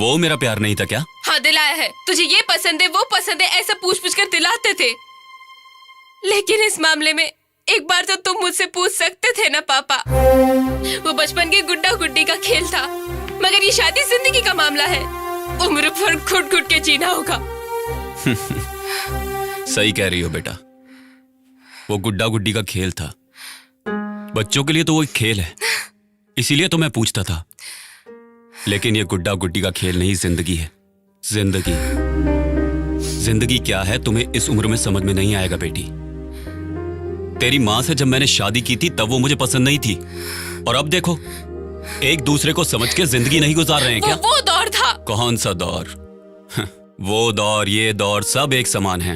वो मेरा प्यार नहीं था क्या? हाँ दिलाया है। तुझे ये पसंद है वो पसंद है ऐसा पूछ पूछ कर दिलाते थे, लेकिन इस मामले में एक बार तो तुम मुझसे पूछ सकते थे ना पापा। वो बचपन के गुड्डा गुड्डी का खेल था, मगर ये शादी जिंदगी का मामला है। उम्र भर घुट घुट के जीना होगा। सही कह रही हो बेटा, वो गुड्डा गुड्डी का खेल था। बच्चों के लिए तो वो एक खेल है, इसीलिए तो मैं पूछता था। लेकिन ये गुड्डा गुड्डी का खेल नहीं, जिंदगी है। जिंदगी जिंदगी क्या है तुम्हें इस उम्र में समझ में नहीं आएगा बेटी। तेरी माँ से जब मैंने शादी की थी तब वो मुझे पसंद नहीं थी, और अब देखो एक दूसरे को समझ के जिंदगी नहीं गुजार रहे हैं क्या? वो दौर था। कौन सा दौर? वो दौर ये दौर सब एक समान है।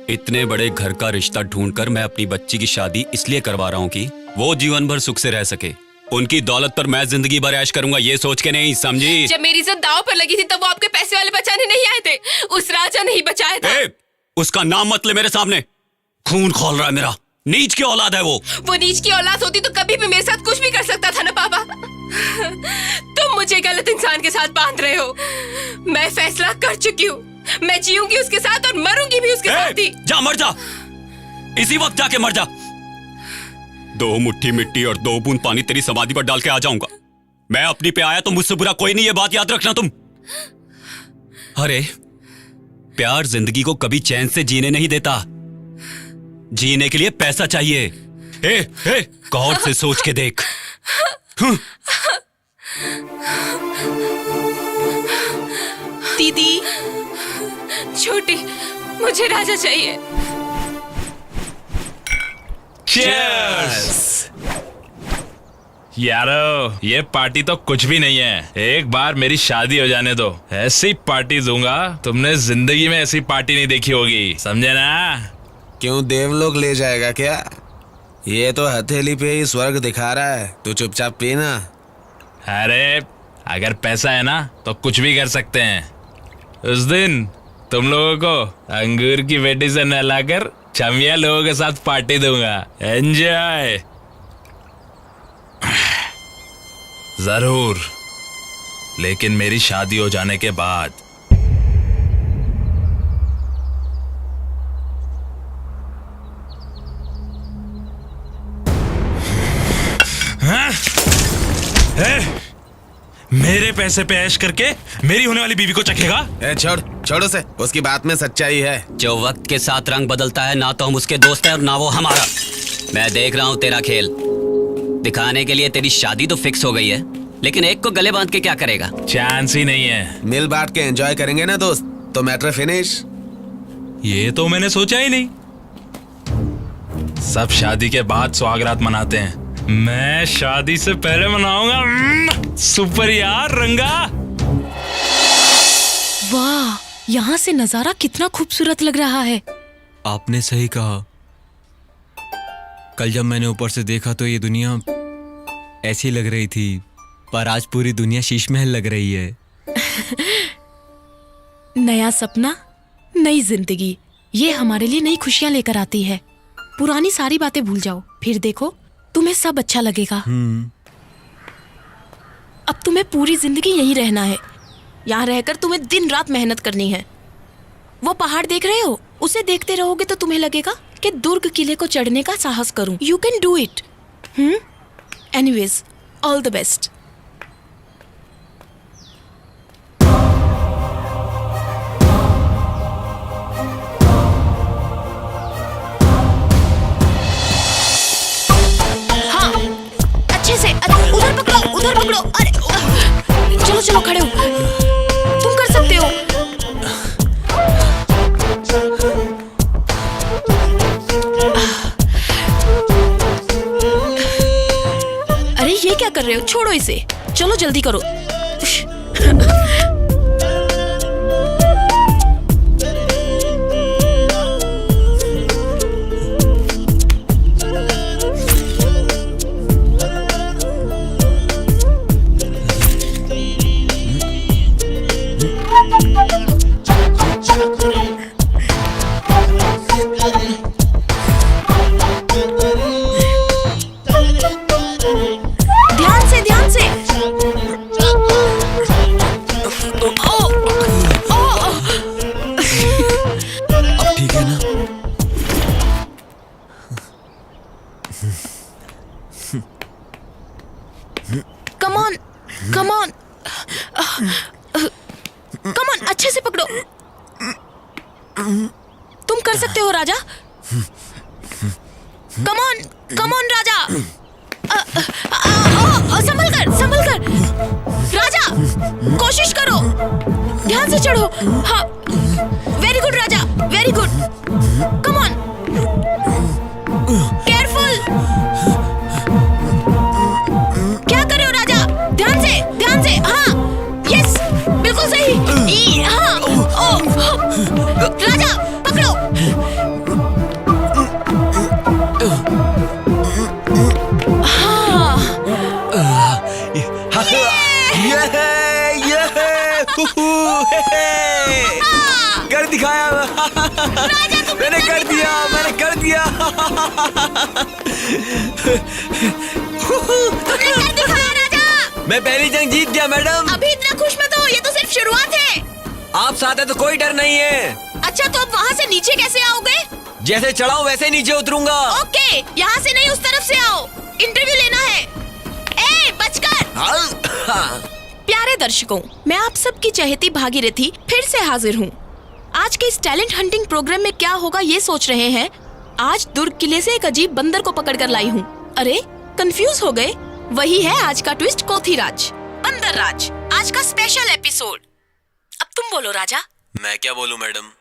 इतने बड़े घर का रिश्ता ढूंढकर मैं अपनी बच्ची की शादी इसलिए करवा रहा हूँ कि वो जीवन भर सुख से रह सके। उनकी दौलत पर मैं जिंदगी भर ऐश करूंगा ये सोच के नहीं, समझी? जब मेरी इज्जत दांव पर लगी थी तब वो आपके पैसे वाले बचाने नहीं आए थे, उस राजा नहीं बचाया था। उसका नाम मत ले मेरे सामने। खून खोल रहा है मेरा। नीच की औलाद है वो नीच की औलाद होती तो कभी भी मेरे साथ कुछ भी कर सकता था ना पापा। तुम मुझे गलत इंसान के साथ बांध रहे हो। मैं फैसला कर चुकी हूँ, मैं जीऊंगी उसके साथ और मरूंगी भी उसके साथ ही। जा मर जा, इसी वक्त जाके मर जा। 2 मुट्ठी मिट्टी और 2 बूंद पानी तेरी समाधि पर डाल के आ जाऊंगा। मैं अपनी पे आया तो मुझसे बुरा कोई नहीं, ये बात याद रखना तुम। अरे प्यार जिंदगी को कभी चैन से जीने नहीं देता। जीने के लिए पैसा चाहिए। गौर से सोच के देख। दीदी छोटी, मुझे राजा चाहिए। Cheers! यारो, ये पार्टी तो कुछ भी नहीं है। एक बार मेरी शादी हो जाने दो, ऐसी पार्टी दूंगा तुमने जिंदगी में ऐसी पार्टी नहीं देखी होगी, समझे ना? क्यों देवलोक ले जाएगा क्या? ये तो हथेली पे ही स्वर्ग दिखा रहा है, तू चुपचाप पीना। अरे अगर पैसा है ना तो कुछ भी कर सकते हैं। उस दिन तुम लोगों को अंगूर की बेटी से नहलाकर चमिया लोगों के साथ पार्टी दूंगा। एंजॉय। जरूर, लेकिन मेरी शादी हो जाने के बाद। मेरे पैसे पे ऐश करके मेरी होने वाली बीवी को चखेगा? छोड़ उसे, उसकी बात में सच्चाई है। जो वक्त के साथ रंग बदलता है ना तो हम उसके दोस्त हैं और ना वो हमारा। मैं देख रहा हूँ तेरा खेल। दिखाने के लिए तेरी शादी तो फिक्स हो गई है, लेकिन एक को गले बांध के क्या करेगा? चांस ही नहीं है। मिल बांट के एंजॉय करेंगे ना दोस्त, तो मैटर फिनिश। ये तो मैंने सोचा ही नहीं। सब शादी के बाद सुहागरात मनाते हैं, मैं शादी से पहले मनाऊंगा। सुपर यार रंगा। वाह, यहाँ से नजारा कितना खूबसूरत लग रहा है। आपने सही कहा। कल जब मैंने ऊपर से देखा तो ये दुनिया ऐसी लग रही थी, पर आज पूरी दुनिया शीश महल लग रही है। नया सपना, नई जिंदगी, ये हमारे लिए नई खुशियां लेकर आती है। पुरानी सारी बातें भूल जाओ, फिर देखो तुम्हें सब अच्छा लगेगा। अब तुम्हें पूरी जिंदगी यहीं रहना है। यहाँ रहकर तुम्हें दिन रात मेहनत करनी है। वो पहाड़ देख रहे हो, उसे देखते रहोगे तो तुम्हें लगेगा कि दुर्ग किले को चढ़ने का साहस करूं। You can do it. Anyways, all the best. उधर पकड़ो। अरे चलो चलो, खड़े हो, तुम कर सकते हो। चलो जल्दी करो। ध्यान से। अब ठीक है ना? Come on, come on, come on, अच्छे से पकड़ो। तुम कर सकते हो राजा। कम ऑन राजा। संभल कर राजा, कोशिश करो, ध्यान से चढ़ो। हाँ, very good Raja, very good. Come on, careful. क्या कर रहे हो राजा? ध्यान से। हाँ, यस, बिल्कुल सही। हाँ, राजा पकड़ो। कर दिखाया। मैंने कर दिया। तुमने कर दिखाया राजा। मैं पहली जंग जीत गया मैडम। अभी इतना खुश मत हो, ये तो सिर्फ शुरुआत है। आप साथ है तो कोई डर नहीं है। अच्छा, तो अब वहाँ से नीचे कैसे आओगे? जैसे चढ़ाऊं वैसे नीचे उतरूंगा। ओके, यहाँ से नहीं, उस तरफ से आओ, इंटरव्यू लेना है। ए, बचकर। प्यारे दर्शकों, मैं आप सबकी चहेती भागीरथी फिर से हाजिर हूँ। आज के इस टैलेंट हंटिंग प्रोग्राम में क्या होगा ये सोच रहे हैं। आज दुर्ग किले से एक अजीब बंदर को पकड़ कर लाई हूँ। अरे, कंफ्यूज हो गए? वही है आज का ट्विस्ट, कोथीराज, बंदर राज, आज का स्पेशल एपिसोड। अब तुम बोलो राजा। मैं क्या बोलूं मैडम?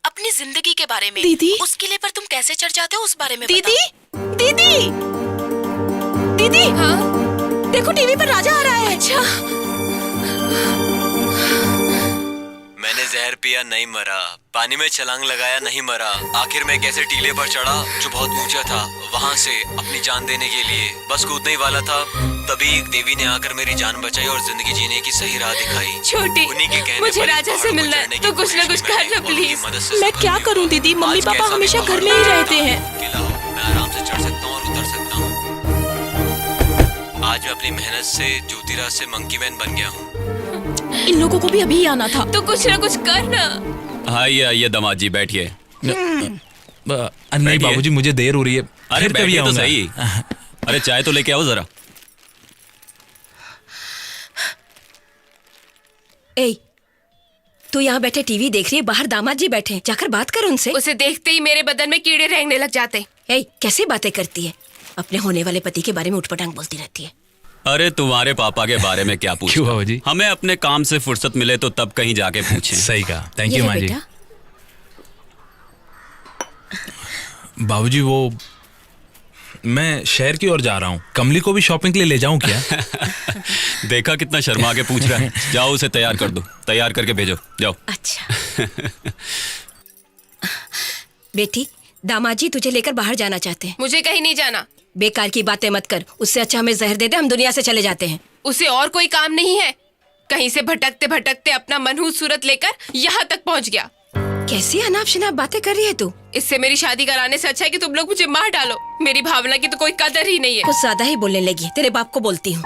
अपनी जिंदगी के बारे में। दीदी, उस किले पर तुम कैसे चढ़ जाते हो उस बारे में दीदी, दीदी, हाँ, देखो टीवी पर राजा आ रहा है। अच्छा, मैंने जहर पिया नहीं मरा, पानी में छलांग लगाया नहीं मरा, आखिर में कैसे टीले पर चढ़ा जो बहुत ऊंचा था, वहाँ से अपनी जान देने के लिए बस कूदने ही वाला था। तभी एक देवी ने आकर मेरी जान बचाई और जिंदगी जीने की सही राह दिखाई। छोटी, उन्हीं के कहने मुझे पर राजा पहाड़ से को मिलना है, चढ़ने तो की कुछ ना कोशिश कुछ मैंने करना, और उनकी प्लीज। मदद से मैं सफल क्या हुआ। करूं दीदी, मम्मी आज पापा कैसा भी हमेशा पहाड़ घर में ही हो, रहते हैं। अकेला हो, मैं आराम से चढ़ सकता हूँ और उतर सकता हूँ। आज मैं अपनी मेहनत से ज्योतिराज से मंकी मैन बन गया हूँ। इन लोगों को भी अभी आना था। तो कुछ ना कुछ कर ना। आइए दामाद जी, बैठिए। नहीं बाबूजी, मुझे देर हो रही है। अरे फिर कभी बैठिए तो आऊंगा। सही। अरे चाय तो लेके आओ जरा। ए, तू यहाँ बैठे टीवी देख रही है, बाहर दामाद जी बैठे हैं, जाकर बात कर उनसे। उसे देखते ही मेरे बदन में कीड़े रेंगने लग जाते। ए, कैसी बातें करती है? अपने होने वाले पति के बारे में उठपटांग बोलती रहती है। अरे तुम्हारे पापा के बारे में क्या पूछना? क्यों बाबूजी? हमें अपने काम से फुर्सत मिले तो तब कहीं जाके पूछें। सही कहा, थैंक ये यू ले माँ जी। बेटा। बाबूजी, वो मैं शहर की ओर जा रहा हूँ, कमली को भी शॉपिंग के लिए ले जाऊँ क्या? देखा कितना शर्मा के पूछ रहा है। जाओ उसे तैयार कर दो, तैयार करके भेजो, जाओ। अच्छा बेटी, दामाद जी तुझे लेकर बाहर जाना चाहते हैं। मुझे कहीं नहीं जाना। बेकार की बातें मत कर, उससे अच्छा हमें जहर दे दे, हम दुनिया से चले जाते हैं। उसे और कोई काम नहीं है। कहीं से भटकते भटकते अपना मनहूस सूरत लेकर यहाँ तक पहुँच गया। कैसी अनाप शनाप बातें कर रही है तू? इससे मेरी शादी कराने से अच्छा है कि तुम लोग मुझे मार डालो। मेरी भावना की तो कोई कदर ही नहीं है। कुछ ज्यादा ही बोलने लगी, तेरे बाप को बोलती हूँ।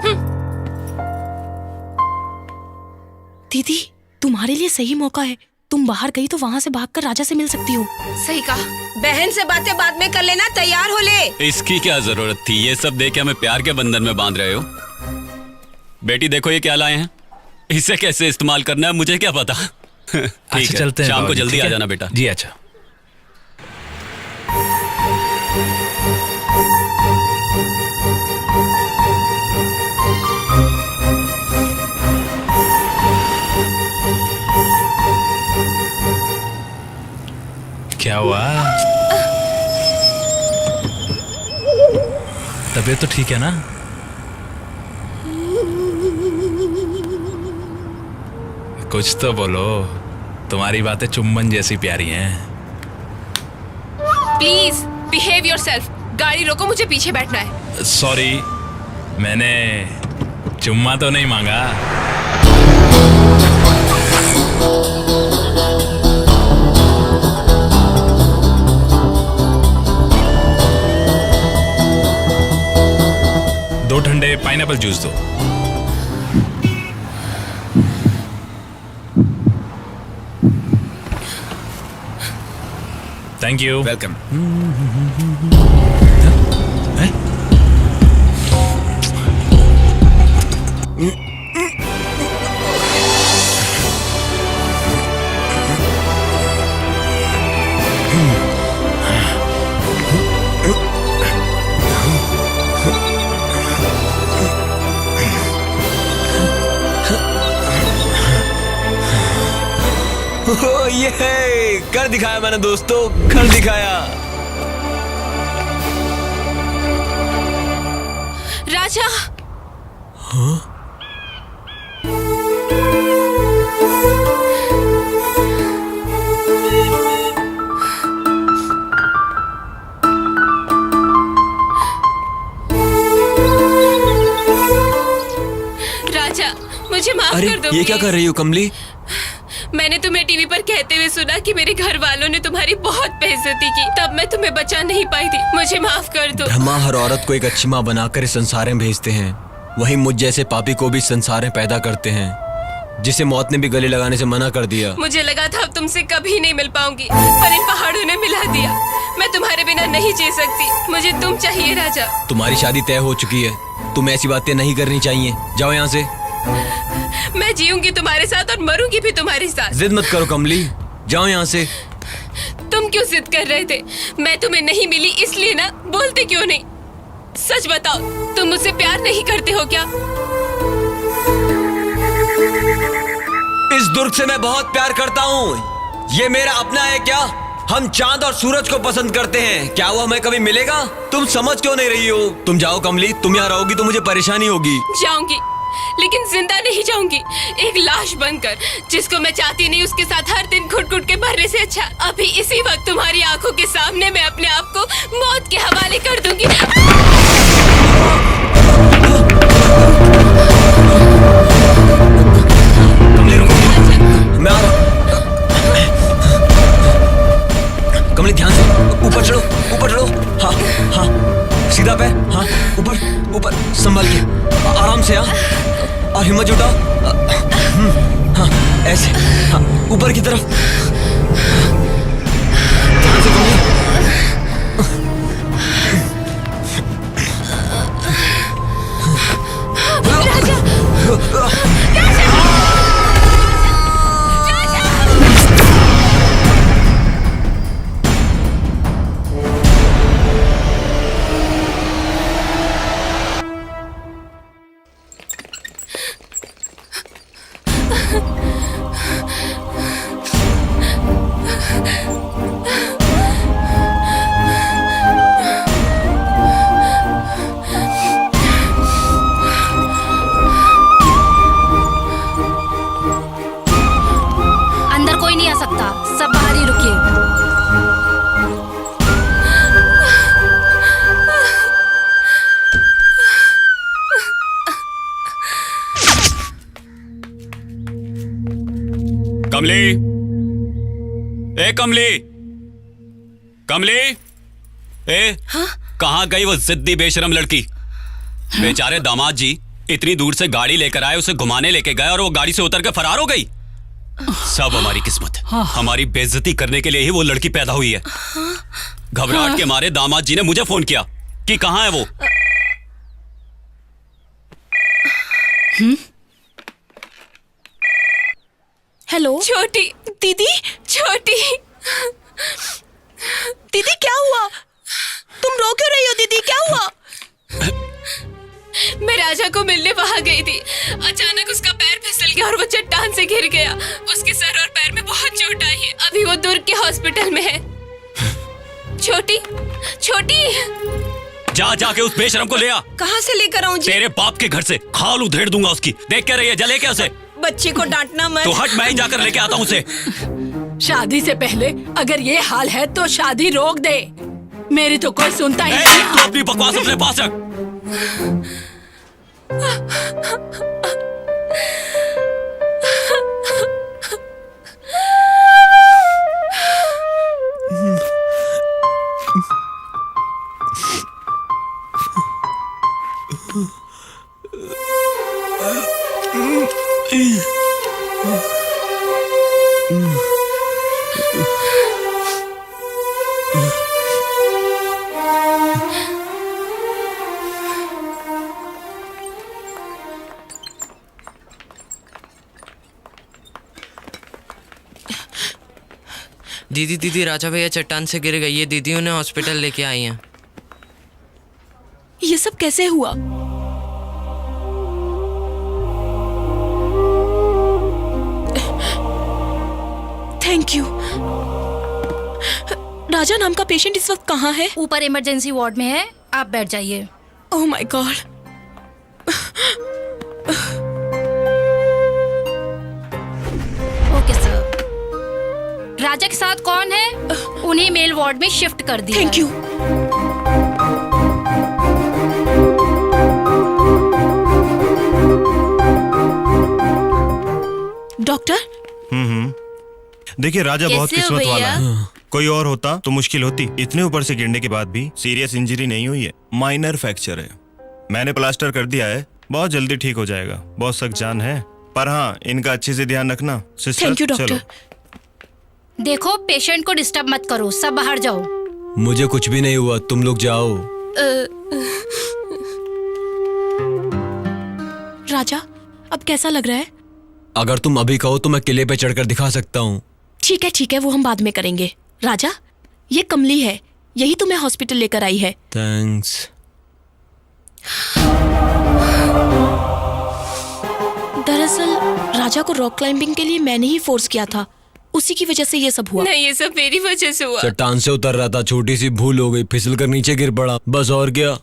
दीदी, तुम्हारे लिए सही मौका है। तुम बाहर गई तो वहाँ से भागकर राजा से मिल सकती हो। सही कहा। बहन से बातें बाद में कर लेना, तैयार हो ले। इसकी क्या जरूरत थी? ये सब देख के हमें प्यार के बंधन में बांध रहे हो। बेटी देखो ये क्या लाए हैं, इसे कैसे इस्तेमाल करना है मुझे क्या पता। ठीक अच्छा, है, चलते हैं शाम को बाबूजी, जल्दी ठीक आ है? जाना बेटा। जी अच्छा। क्या हुआ? तबीयत तो ठीक है ना? कुछ तो बोलो, तुम्हारी बातें चुम्बन जैसी प्यारी हैं। Please behave yourself. गाड़ी रोको, मुझे पीछे बैठना है। सॉरी, मैंने चुम्मा तो नहीं मांगा। दो ठंडे पाइनएप्पल जूस दो। Thank you. वेलकम। ये कर दिखाया मैंने दोस्तों, कर दिखाया। राजा। हाँ? राजा, मुझे माफ अरे कर दो। ये क्या कर रही हो कमली? मैंने तुम्हें टीवी पर कहते हुए सुना कि मेरे घर वालों ने तुम्हारी बहुत बेइज्जती की, तब मैं तुम्हें बचा नहीं पाई थी। मुझे माफ कर दो। ब्रह्मा हर औरत को एक अच्छी माँ बनाकर इस संसार में भेजते हैं, वही मुझ जैसे पापी को भी संसार में पैदा करते हैं, जिसे मौत ने भी गले लगाने से मना कर दिया। मुझे लगा था अब तुमसे कभी नहीं मिल पाऊंगी, पर इन पहाड़ों ने मिला दिया। मैं तुम्हारे बिना नहीं जी सकती। मुझे तुम चाहिए राजा। तुम्हारी शादी तय हो चुकी है, तुम ऐसी बातें नहीं करनी चाहिए। जाओ यहाँ से। मैं जीऊंगी तुम्हारे साथ और मरूंगी भी तुम्हारे साथ। जिद मत करो कमली, जाओ यहाँ से। तुम क्यों जिद कर रहे थे? मैं तुम्हें नहीं मिली इसलिए ना, बोलते क्यों नहीं? सच बताओ, तुम मुझसे प्यार नहीं करते हो क्या? इस दुर्ग से मैं बहुत प्यार करता हूँ। ये मेरा अपना है क्या? हम चांद और सूरज को पसंद करते हैं। क्या वो हमें कभी मिलेगा? तुम समझ क्यों नहीं रही हो? तुम जाओ कमली, तुम यहाँ रहोगी तो मुझे परेशानी होगी। जाऊंगी, लेकिन जिंदा नहीं जाऊंगी, एक लाश बनकर। जिसको मैं चाहती नहीं उसके साथ हर दिन घुट घुट के मरने से अच्छा अभी इसी वक्त तुम्हारी आंखों के सामने मैं अपने आप को मौत के हवाले कर दूंगी। कमली रुको, मैं आ रहा हूँ। कमली ध्यान से, ऊपर चढ़ो, ऊपर चढ़ो। हाँ हाँ, सीधा पैर, हाँ ऊपर ऊपर, संभल के, आराम से। हाँ, और हिम्मत जुटाओ। हाँ ऐसे, हाँ ऊपर की तरफ। ध्यान से कमली। कमली, ए कमली, कमली, ए कहाँ गई वो जिद्दी बेशरम लड़की? बेचारे दामाद जी इतनी दूर से गाड़ी लेकर आए, उसे घुमाने लेके गए और वो गाड़ी से उतर कर फरार हो गई। सब हमारी किस्मत है। हमारी बेइज्जती करने के लिए ही वो लड़की पैदा हुई है। घबराहट के मारे दामाद जी ने मुझे फोन किया कि कहाँ है वो। हेलो छोटी दीदी, छोटी दीदी, क्या हुआ? तुम रो क्यों रही हो दीदी? क्या हुआ? मैं राजा को मिलने वहां गई थी। अचानक उसका पैर फिसल गया और वो चट्टान से गिर गया। उसके सर और पैर में बहुत चोट आई है। अभी वो दुर्ग के हॉस्पिटल में है। छोटी छोटी, जाके उस बेशरम को ले आ। कहाँ से लेकर आऊं जी? तेरे बाप के घर से। खाल उधेड़ दूंगा उसकी। देख क्या रही है, जले क्या उसे? बच्चे को डांटना मत। तो हट, मैं ही जाकर लेके आता हूँ उसे। शादी से पहले अगर ये हाल है तो शादी रोक दे। मेरी तो कोई सुनता ही नहीं। तू अपनी बकवास अपने पास रख। दीदी राजा भैया चट्टान से गिर गई है। दीदी उन्हें हॉस्पिटल लेके आई हैं। ये सब कैसे हुआ? Thank you. राजा नाम का पेशेंट इस वक्त कहाँ है? ऊपर इमरजेंसी वार्ड में है, आप बैठ जाइए। Oh my God. Okay sir. Raja के साथ कौन है? उन्हें मेल वार्ड में शिफ्ट कर दिया। Thank you. डॉक्टर। देखिए राजा बहुत किस्मत वाला है। कोई और होता तो मुश्किल होती। इतने ऊपर से गिरने के बाद भी सीरियस इंजरी नहीं हुई है, माइनर फ्रैक्चर है। मैंने प्लास्टर कर दिया है, बहुत जल्दी ठीक हो जाएगा। बहुत सख्त जान है, पर हाँ इनका अच्छे से ध्यान रखना। Sister, thank you doctor. चलो। देखो पेशेंट को डिस्टर्ब मत करो, सब बाहर जाओ। मुझे कुछ भी नहीं हुआ, तुम लोग जाओ। राजा अब कैसा लग रहा है? अगर तुम अभी कहो तो मैं किले पे चढ़कर दिखा सकता हूँ। ठीक है, वो हम बाद में करेंगे। राजा ये कमली है, यही तुम्हें हॉस्पिटल लेकर आई है। थैंक्स। दरअसल राजा को रॉक क्लाइंबिंग के लिए मैंने ही फोर्स किया था, उसी की वजह से ये सब हुआ। नहीं, ये सब मेरी वजह से हुआ। चट्टान से उतर रहा था, छोटी सी भूल हो गई, फिसल कर नीचे गिर पड़ा, बस और क्या।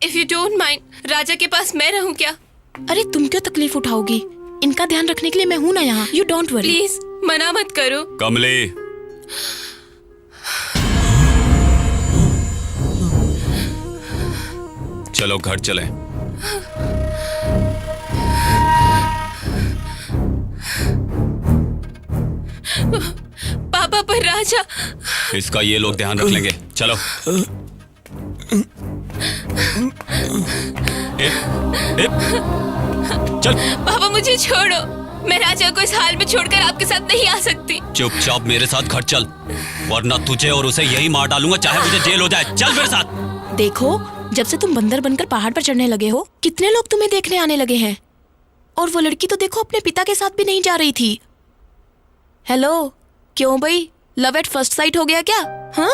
इफ यू डोंट माइंड, राजा के पास मैं रहूं क्या? अरे तुम क्यों तकलीफ उठाओगी? इनका ध्यान रखने के लिए मैं हूं ना यहाँ। You don't worry. प्लीज मना मत करो। कमली, चलो घर चले। पापा पर राजा। इसका ये लोग ध्यान रख लेंगे, चलो। चल। पापा मुझे छोड़ो, मैं राजा को इस हाल में छोड़कर आपके साथ नहीं आ सकती। चुपचाप मेरे साथ घर चल, वरना तुझे और उसे यही मार डालूंगा, चाहे मुझे जेल हो जाए। चल मेरे साथ। देखो जब से तुम बंदर बनकर पहाड़ पर चढ़ने लगे हो, कितने लोग तुम्हें देखने आने लगे हैं। और वो लड़की तो देखो अपने पिता के साथ भी नहीं जा रही थी। हेलो, क्यों भाई, लव एट फर्स्ट साइट हो गया क्या? हाँ?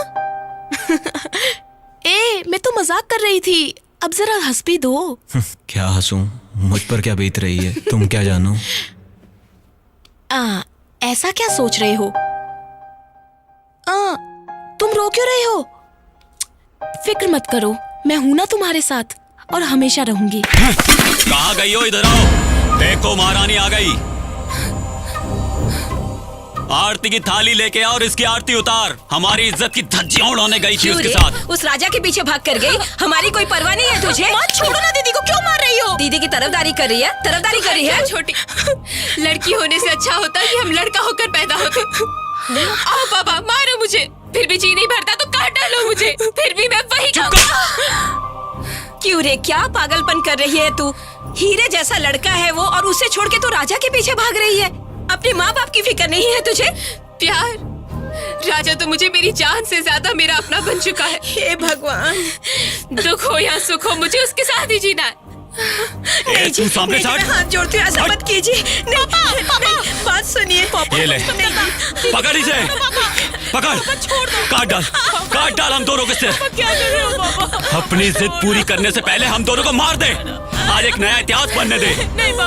ए, मैं तो मजाक कर रही थी, अब जरा हंस भी दो। क्या हंसूं, मुझ पर क्या बीत रही है तुम क्या जानो। ऐसा क्या सोच रहे हो? तुम रो क्यों रहे हो? फिक्र मत करो, मैं हूं ना तुम्हारे साथ और हमेशा रहूंगी। कहाँ गई हो? इधर आओ। देखो महारानी आ गई। आरती की थाली लेके आओ और इसकी आरती उतार। हमारी इज्जत की धज्जियां उड़ाने गई थी उसके साथ। उस राजा के पीछे भाग कर गई। हमारी कोई परवाह नहीं है तुझे? मत छोड़ो ना, दीदी को क्यों मार रही हो? दीदी की तरफदारी कर रही है, तरफदारी कर रही है। छोटी लड़की होने से अच्छा होता कि हम लड़का होकर पैदा होते। आओ पापा, मारो मुझे, फिर भी जी नहीं भरता तो काट डालो मुझे, फिर भी मैं वही क्यों रे, क्या पागलपन कर रही है तू? हीरे जैसा लड़का है वो, और उसे छोड़ के तू राजा के पीछे भाग रही है। अपने माँ बाप की फिक्र नहीं है तुझे? प्यार, राजा तो मुझे मेरी जान से ज्यादा मेरा अपना बन चुका है। हे भगवान, दुख हो या सुख हो, मुझे उसके साथ ही जीना है। नहीं जी, सामने नहीं, हाथ जोड़ती हूँ, ऐसा मत कीजिए। नहीं, नहीं, बात सुनिए। ये ले, पकड़ इसे, पकड़, काट डाल हम दोनों के सिर। क्या कर रहे हो पापा? अपनी जिद पूरी करने से पहले हम दोनों को मार दे। आज एक नया इतिहास बनने दे।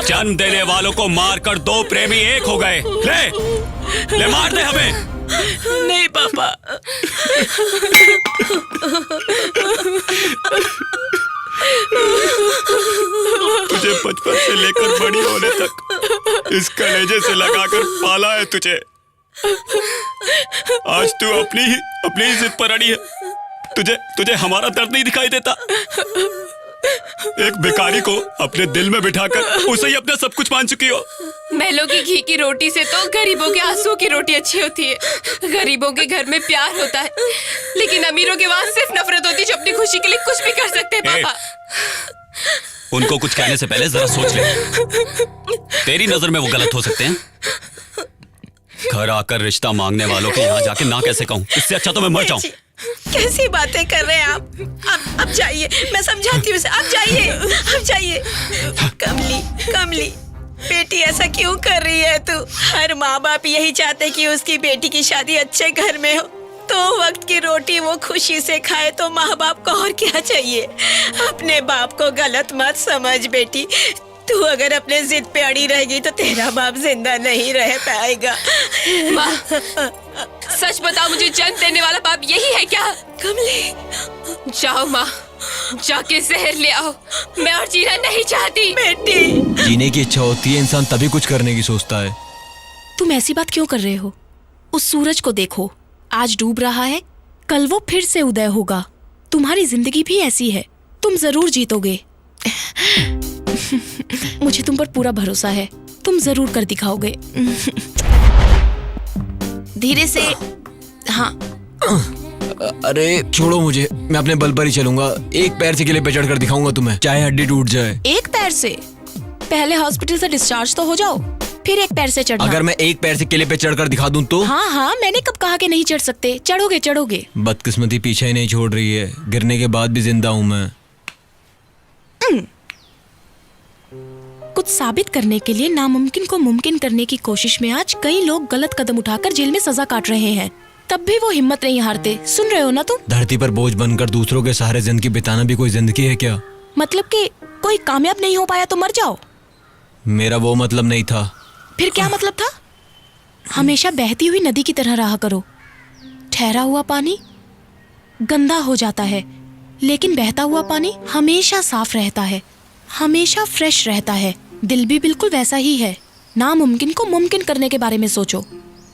जन्म देने वालों को मारकर दो प्रेमी एक हो गए। ले मार दे हमें। नहीं पापा। तुझे बचपन से लेकर बड़ी होने तक इस कलेजे से लगाकर पाला है तुझे। आज तू अपनी ही जिद पर अड़ी है। तुझे हमारा दर्द नहीं दिखाई देता। एक भिखारी को अपने दिल में बिठाकर उसे ही अपना सब कुछ मान चुकी हो। महलों की घी की रोटी से तो गरीबों के आंसू की रोटी अच्छी होती है। गरीबों के घर में प्यार होता है, लेकिन अमीरों के वहां सिर्फ नफरत होती है, जो अपनी खुशी के लिए कुछ भी कर सकते हैं। पापा, उनको कुछ कहने से पहले जरा सोच ले। तेरी नजर में वो गलत हो सकते हैं। घर आकर रिश्ता मांगने वालों के यहाँ जाके ना कैसे कहूँ, इससे अच्छा तो मैं मर जाऊं। कैसी बातें कर रहे हैं आप? अब जाइए, मैं समझाती हूँ। अब जाइए। कमली, बेटी ऐसा क्यों कर रही है तू? हर माँ बाप यही चाहते कि उसकी बेटी की शादी अच्छे घर में हो, तो वक्त की रोटी वो खुशी से खाए। तो माँ बाप को और क्या चाहिए? अपने बाप को गलत मत समझ बेटी। तू अगर अपने जिद पे अड़ी रहेगी तो तेरा बाप जिंदा नहीं रह पाएगा। माँ, सच बताओ, मुझे जन्म देने वाला बाप यही है क्या? कमली, जाओ माँ, जाके जहर ले आओ। मैं और जीना नहीं चाहती। बेटी, जीने की इच्छा होती है, इंसान तभी कुछ करने की सोचता है। तुम ऐसी बात क्यों कर रहे हो? उस सूरज को देखो, आज डूब रहा है, कल वो फिर से उदय होगा। तुम्हारी जिंदगी भी ऐसी है, तुम जरूर जीतोगे। मुझे तुम पर पूरा भरोसा है, तुम जरूर कर दिखाओगे। धीरे से। हाँ। अरे छोड़ो मुझे, मैं अपने बल पर ही चलूंगा। एक पैर से किले पे चढ़कर दिखाऊंगा तुम्हें, चाहे हड्डी टूट जाए। एक पैर से? पहले हॉस्पिटल से डिस्चार्ज तो हो जाओ, फिर एक पैर से चढ़ना। अगर मैं एक पैर से किले पे चढ़कर दिखा दूं तो? हाँ, मैंने कब कहा कि नहीं चढ़ सकते? चढ़ोगे। बदकिस्मती पीछे ही नहीं छोड़ रही है, गिरने के बाद भी जिंदा हूँ मैं। कुछ साबित करने के लिए नामुमकिन को मुमकिन करने की कोशिश में आज कई लोग गलत कदम उठाकर जेल में सजा काट रहे हैं, तब भी वो हिम्मत नहीं हारते। सुन रहे हो ना तुम? धरती पर बोझ बनकर दूसरों के सहारे जिंदगी बिताना भी कोई जिंदगी है क्या? मतलब कि कोई कामयाब नहीं हो पाया तो मर जाओ? मेरा वो मतलब नहीं था। फिर क्या मतलब था? हमेशा बहती हुई नदी की तरह रहा करो। ठहरा हुआ पानी गंदा हो जाता है, लेकिन बहता हुआ पानी हमेशा साफ रहता है, हमेशा फ्रेश रहता है। दिल भी बिल्कुल वैसा ही है। नामुमकिन को मुमकिन करने के बारे में सोचो,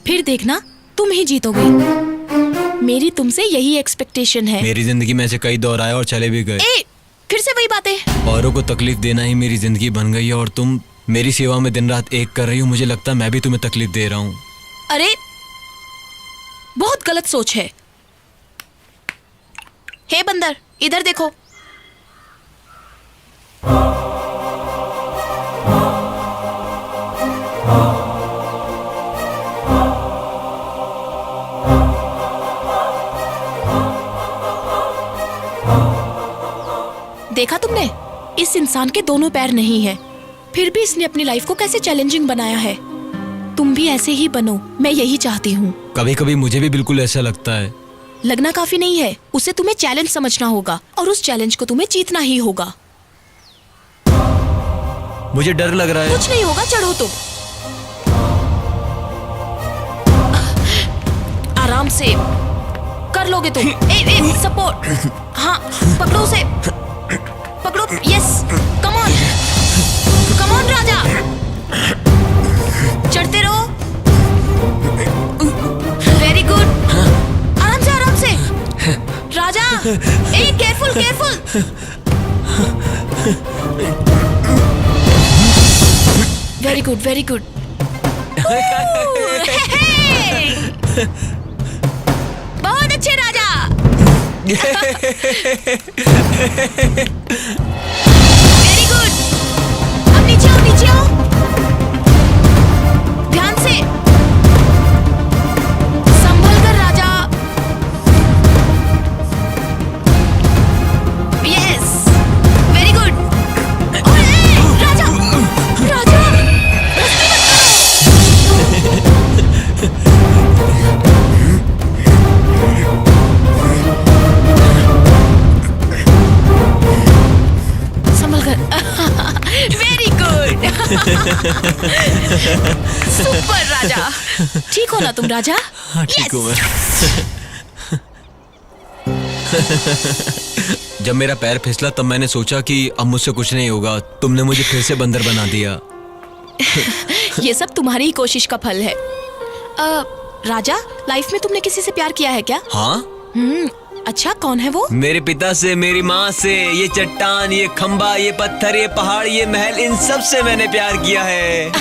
फिर देखना तुम ही जीतोगे। मेरी तुमसे यही एक्सपेक्टेशन है। मेरी जिंदगी में ऐसे कई दौर आए और चले भी गए। फिर से वही बातें। औरों को तकलीफ देना ही मेरी जिंदगी बन गई है, और तुम मेरी सेवा में दिन रात एक कर रही हो। मुझे लगता है मैं भी तुम्हें तकलीफ दे रहा हूँ। अरे बहुत गलत सोच है। हे बंदर, इधर देखो। देखा तुमने? इस इंसान के दोनों पैर नहीं है, फिर भी इसने अपनी लाइफ को कैसे चैलेंजिंग बनाया है। तुम भी ऐसे ही बनो, मैं यही चाहती हूँ। कभी कभी मुझे भी बिल्कुल ऐसा लगता है। लगना काफी नहीं है, उसे तुम्हें चैलेंज समझना होगा, और उस चैलेंज को तुम्हें जीतना ही होगा। मुझे डर लग रहा है। कुछ नहीं होगा, चढ़ो तुम। आराम से कर लोगे तुम। सपोर्ट। हाँ, पकड़ो उसे, पकड़ो। यस, कम ऑन राजा, चढ़ते रहो। Very good. आराम से राजा। केयरफुल। Very good. बहुत अच्छे राजा। Very good. अब नीचे आओ। ध्यान से, संभल कर Raja. Yes, very good. Raja. Very good. Super Raja. ठीक हो ना तुम राजा? हाँ, ठीक हूँ मैं। जब मेरा पैर फिसला तब मैंने सोचा कि अब मुझसे कुछ नहीं होगा। तुमने मुझे फिर से बंदर बना दिया। ये सब तुम्हारी ही कोशिश का फल है। राजा, लाइफ में तुमने किसी से प्यार किया है क्या? हाँ। अच्छा, कौन है वो? मेरे पिता से, मेरी माँ से, ये चट्टान, ये खंबा, ये पत्थर, ये पहाड़, ये महल, इन सब से मैंने प्यार किया है।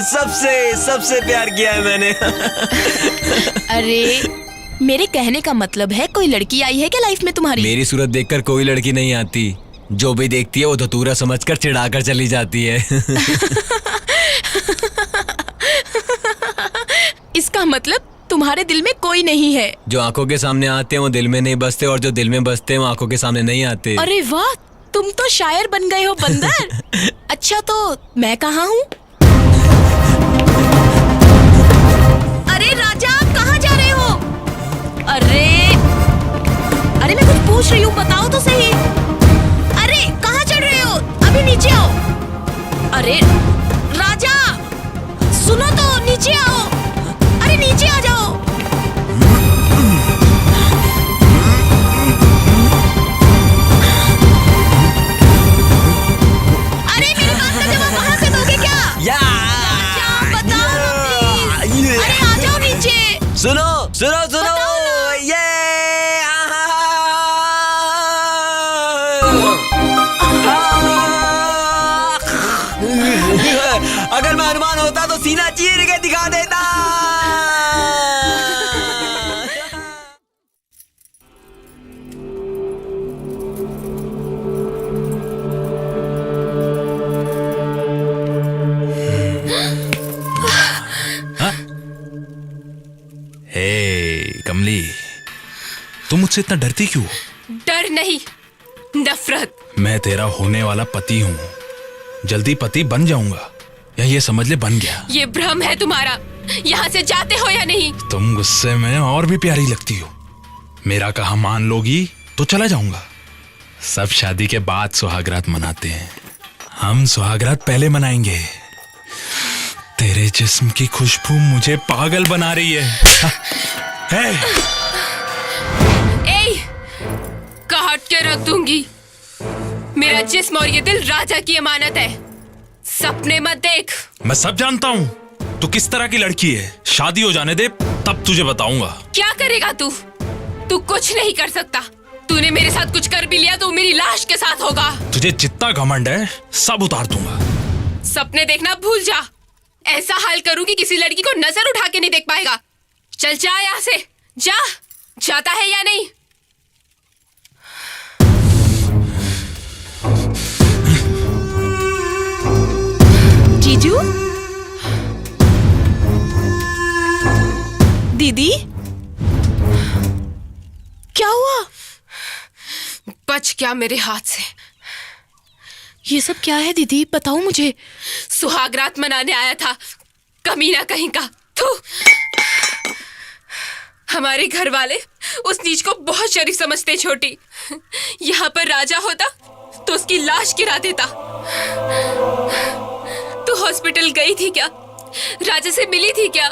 सबसे प्यार किया है मैंने। अरे, मेरे कहने का मतलब है कोई लड़की आई है क्या लाइफ में तुम्हारी? मेरी सूरत देखकर कोई लड़की नहीं आती। जो भी देखती है वो धतूरा समझकर चिढ़ाकर चली जाती है। इसका मतलब तुम्हारे दिल में कोई नहीं है। जो आंखों के सामने आते हैं वो दिल में नहीं बसते, और जो दिल में बसते हैं वो आंखों के सामने नहीं आते। अरे वाह, तुम तो शायर बन गए हो बंदर। अच्छा, तो मैं कहाँ हूँ? अरे राजा, कहाँ जा रहे हो? अरे मैं कुछ पूछ रही हूँ, बताओ तो सही। अरे कहाँ चढ़ रहे हो? अभी नीचे आओ। अरे राजा, सुनो तो, नीचे आओ। अरे नीचे आ जाओ। अरे मेरी बात का जवाब वहाँ से दोगे क्या? राजा, बताओ ना प्लीज। अरे आ जाओ नीचे। सुनो ये अगर मैं हनुमान होता तो सीना चीर के दिखा देता। हे कमली, तुम मुझसे इतना डरती क्यों? डर नहीं, नफरत। मैं तेरा होने वाला पति हूँ। जल्दी पति बन जाऊंगा, या ये समझ ले बन गया। ये भ्रम है तुम्हारा। यहाँ से जाते हो या नहीं? तुम गुस्से में और भी प्यारी लगती हो। मेरा कहा मान लोगी तो चला जाऊंगा। सब शादी के बाद सुहागरात मनाते हैं, हम सुहागरात पहले मनाएंगे। तेरे जिस्म की खुशबू मुझे पागल बना रही है। काट के रख दूंगी। मेरा जिस्म और ये दिल राजा की अमानत है। सपने मत देख। मैं सब जानता हूँ तू किस तरह की लड़की है। शादी हो जाने दे, तब तुझे बताऊंगा। क्या करेगा तू? तू कुछ नहीं कर सकता। तूने मेरे साथ कुछ कर भी लिया तो मेरी लाश के साथ होगा। तुझे जितना घमंड है सब उतार दूंगा। सपने देखना भूल जा। ऐसा हाल करूं कि किसी लड़की को नजर उठा के नहीं देख पाएगा। चल जा यहाँ से, जा। जाता है या नहीं? जीजू, दीदी, क्या हुआ? बच गया मेरे हाथ से। ये सब क्या है दीदी, बताओ मुझे। सुहागरात मनाने आया था, कमीना कहीं का। थू। हमारे घर वाले उस नीच को बहुत शरीफ समझते हैं छोटी। यहाँ पर राजा होता तो उसकी लाश गिरा देता। तू हॉस्पिटल गई थी क्या? राजा से मिली थी क्या?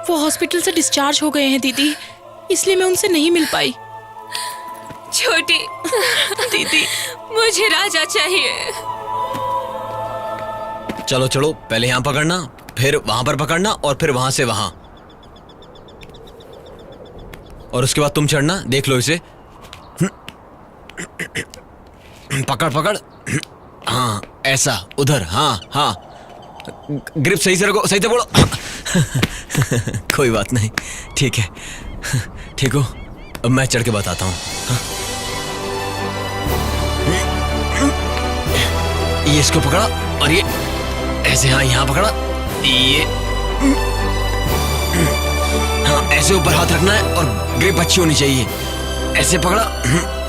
वो हॉस्पिटल से डिस्चार्ज हो गए हैं दीदी, इसलिए मैं उनसे नहीं मिल पाई। छोटी दीदी, मुझे राजा चाहिए। चलो चलो, पहले यहाँ पकड़ना, फिर वहां पर पकड़ना, और फिर वहां से वहां, और उसके बाद तुम चढ़ना। देख लो इसे। पकड़ पकड़। हाँ ऐसा, उधर। हाँ हाँ, ग्रिप सही से रखो, सही से बोलो। कोई बात नहीं, ठीक है। ठीक हो, अब मैं चढ़ के बताता हूँ। हाँ? ये इसको पकड़ा, और ये ऐसे। हाँ यहाँ पकड़ा, ये हाँ ऐसे ऊपर हाथ रखना है, और ग्रिप अच्छी होनी चाहिए। ऐसे पकड़ा,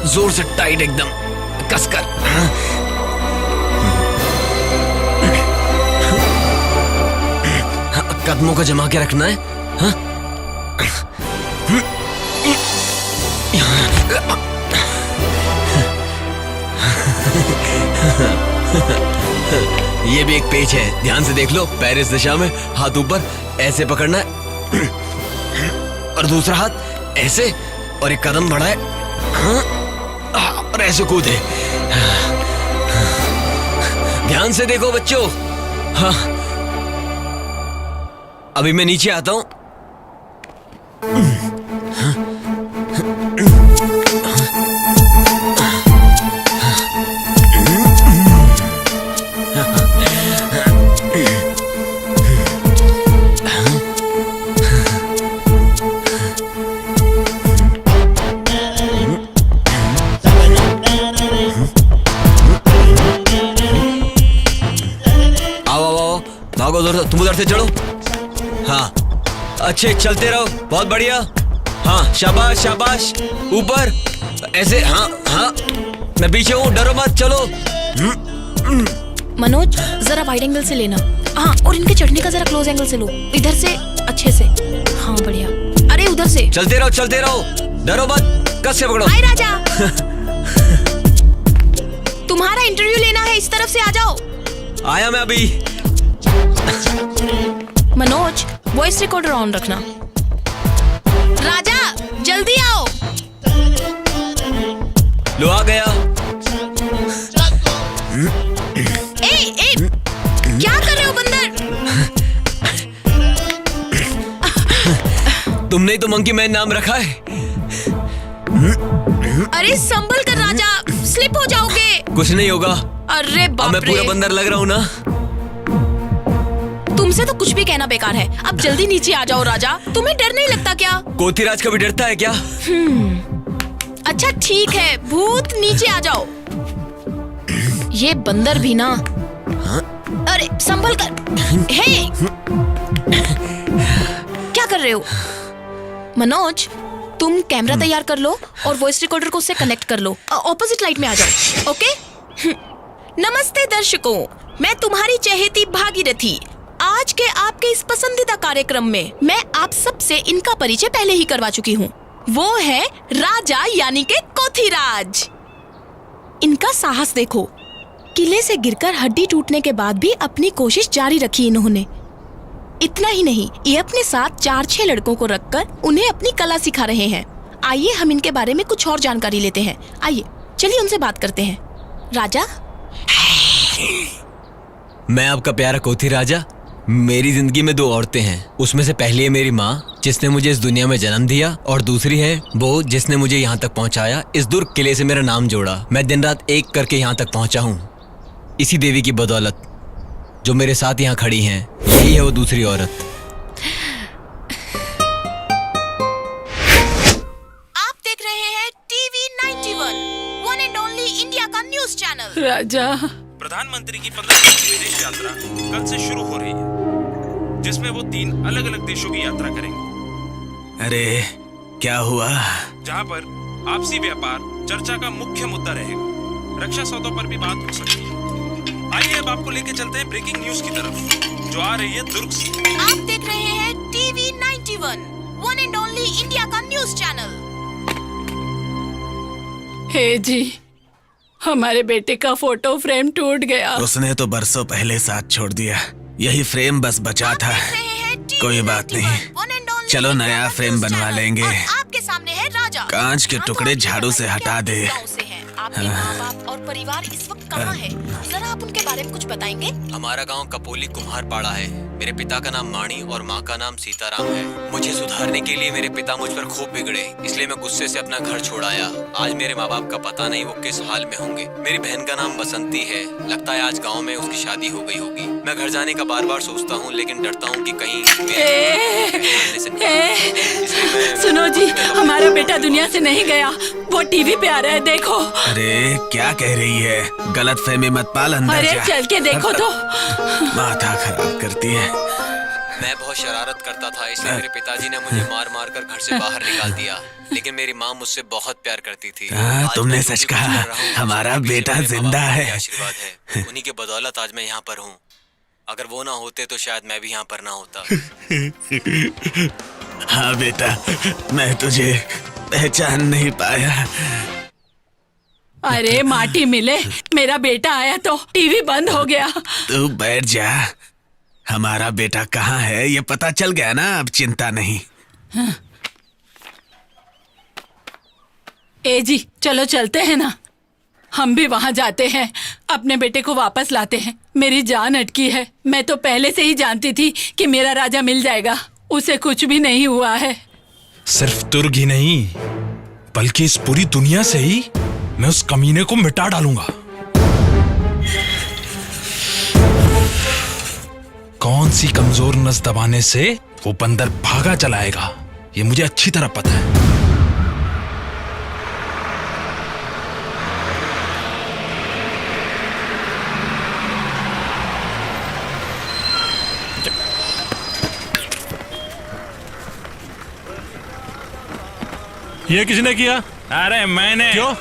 जोर से टाइट एकदम कसकर। हाँ, कदमों को जमा के रखना है। हाँ? ये भी एक पेच है, ध्यान से देख लो। पैर इस दिशा में, हाथ ऊपर, ऐसे पकड़ना है, और दूसरा हाथ ऐसे, और एक कदम बढ़ाए। हाँ? और ऐसे कूदे। ध्यान से देखो बच्चों। हाँ, अभी मैं नीचे आता हूं। भागो उधर, तुम उधर से चढ़ो। हाँ, अच्छे चलते रहो, बहुत बढ़िया। हाँ, शाबाश शाबाश, ऊपर ऐसे। हाँ हाँ, मैं पीछे हूँ, डरो मत, चलो। मनोज जरा वाइड एंगल से लेना। हाँ, और इनके चढ़ने का जरा क्लोज एंगल से लो, इधर से अच्छे से। हाँ बढ़िया, अरे उधर से। चलते रहो, डरो मत, कस से पकड़ो। हाय राजा। तुम्हारा इंटरव्यू लेना है, इस तरफ से आ जाओ। आया मैं अभी। मनोज वॉइस रिकॉर्डर ऑन रखना। राजा जल्दी आओ। लो आ गया। ए, क्या कर रहे हो बंदर? तुमने ही तो मंकी मैन नाम रखा है। अरे संभल कर राजा, स्लिप हो जाओगे। कुछ नहीं होगा। अरे बाप रे, मैं पूरा बंदर लग रहा हूँ ना। तुमसे तो कुछ भी कहना बेकार है। अब जल्दी नीचे आ जाओ राजा। तुम्हें डर नहीं लगता क्या? कोथिराज कभी डरता है क्या? अच्छा ठीक है, भूत नीचे आ जाओ। ये बंदर भी ना। हाँ? अरे संभल कर। हे, क्या कर रहे हो? मनोज तुम कैमरा तैयार कर लो और वॉइस रिकॉर्डर को उससे कनेक्ट कर लो। ऑपोजिट लाइट में आ जाओ, ओके? नमस्ते दर्शकों, मैं तुम्हारी चहेती भागीरथी। आज के आपके इस पसंदीदा कार्यक्रम में मैं आप सबसे इनका परिचय पहले ही करवा चुकी हूँ। वो है राजा यानी के कोथिराज। इनका साहस देखो, किले से गिरकर हड्डी टूटने के बाद भी अपनी कोशिश जारी रखी इन्होंने। इतना ही नहीं, ये अपने साथ 4-6 लड़कों को रखकर उन्हें अपनी कला सिखा रहे हैं। आइए हम इनके बारे में कुछ और जानकारी लेते हैं। आइए चलिए उनसे बात करते हैं। राजा। मैं आपका प्यारा कोथिराजा। मेरी जिंदगी में 2 औरतें हैं। उसमें से पहली है मेरी माँ, जिसने मुझे इस दुनिया में जन्म दिया, और दूसरी है वो जिसने मुझे यहाँ तक पहुँचाया, इस दूर किले से मेरा नाम जोड़ा। मैं दिन रात एक करके यहाँ तक पहुँचा हूँ, इसी देवी की बदौलत। जो मेरे साथ यहाँ खड़ी हैं, यही है वो दूसरी औरत। आप देख रहे हैं TV 91, one and only India का न्यूज चैनल। राजा, प्रधानमंत्री की 15 दिन की विदेश यात्रा कल से शुरू हो रही है, जिसमें वो 3 अलग अलग देशों की यात्रा करेंगे। अरे क्या हुआ? जहां पर आपसी व्यापार चर्चा का मुख्य मुद्दा रहेगा। रक्षा सौदों पर भी बात हो सकती है। आइए अब आपको लेके चलते हैं ब्रेकिंग न्यूज की तरफ, जो आ रही है दुर्ग से। आप देख रहे हैं TV 91, one and only India का न्यूज चैनल। हे जी, हमारे बेटे का फोटो फ्रेम टूट गया। उसने तो बरसों पहले साथ छोड़ दिया, यही फ्रेम बस बचा था। कोई बात नहीं, चलो नया फ्रेम बनवा लेंगे। आपके सामने है राजा। कांच के टुकड़े झाड़ू से हटा दे। आपके माँ बाप और परिवार इस वक्त कहाँ है? जरा आप उनके बारे में कुछ बताएंगे? हमारा गांव कपोली कुम्हारपाड़ा है। मेरे पिता का नाम माणी और माँ का नाम सीताराम है। मुझे सुधारने के लिए मेरे पिता मुझ पर खूब बिगड़े, इसलिए मैं गुस्से से अपना घर छोड़ आया। आज मेरे माँ बाप का पता नहीं वो किस हाल में होंगे। मेरी बहन का नाम बसंती है। लगता है आज गाँव में उसकी शादी हो गई होगी। मैं घर जाने का बार बार सोचता हूँ, लेकिन डरता हूँ कि कहीं सुनो जी, हमारा बेटा दुनिया से नहीं गया, वो टीवी पे आ रहा है, देखो। अरे क्या कह रही है? गलत फहमी मत पाल, अंदर अरे जा। चल के देखो तो। माथा खराब करती है। मैं बहुत शरारत करता था, इसलिए मेरे पिताजी ने मुझे मार मार कर घर से बाहर निकाल दिया। लेकिन मेरी माँ मुझसे बहुत प्यार करती थी। तुमने सच कहा, हमारा बेटा जिंदा है। आशीर्वाद है, उन्हीं के बदौलत आज मैं यहाँ पर हूँ। अगर वो ना होते तो शायद मैं भी यहाँ पर ना होता। हाँ बेटा, मैं तुझे पहचान नहीं पाया। अरे माटी मिले, मेरा बेटा आया तो टीवी बंद हो गया। तू बैठ जा, हमारा बेटा कहाँ है ये पता चल गया ना, अब चिंता नहीं। ए जी, चलो चलते हैं ना। हम भी वहाँ जाते हैं, अपने बेटे को वापस लाते हैं। मेरी जान अटकी है। मैं तो पहले से ही जानती थी कि मेरा राजा मिल जाएगा। उसे कुछ भी नहीं हुआ है। सिर्फ तुर्ग ही नहीं, बल्कि इस पूरी दुनिया से ही मैं उस कमीने को मिटा डालूंगा। कौन सी कमजोर नस दबाने से वो बंदर भागा चलाएगा, ये मुझे अच्छी तरह पता है। ये किसने किया? अरे मैंने। क्यों?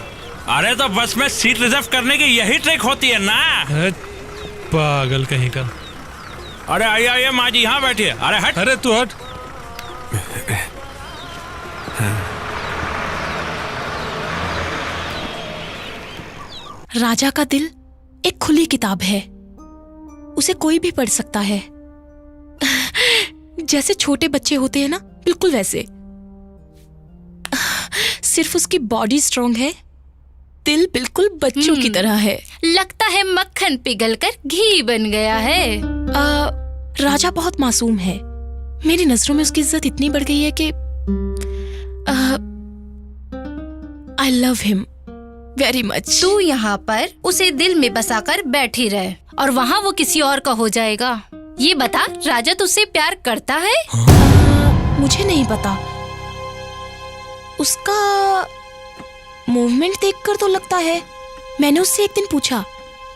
अरे तो बस में सीट रिजर्व करने की यही ट्रिक होती है ना। पागल कहीं का। अरे आइए आइए माँ जी, यहाँ बैठिए। अरे हट। अरे तू हट। राजा का दिल एक खुली किताब है, उसे कोई भी पढ़ सकता है। जैसे छोटे बच्चे होते हैं ना, बिल्कुल वैसे। सिर्फ उसकी बॉडी स्ट्रांग है, दिल बिल्कुल बच्चों की तरह है। लगता है मक्खन पिघलकर घी बन गया है। राजा बहुत मासूम है। मेरी नजरों में उसकी इज्जत इतनी बढ़ गई है कि I love him very much. तू यहाँ पर उसे दिल में बसाकर बैठी रहे और वहाँ वो किसी और का हो जाएगा। ये बता, राजा तुझसे प्यार करता है? मुझे नहीं पता। उसका मूवमेंट देखकर तो लगता है। मैंने उससे एक दिन पूछा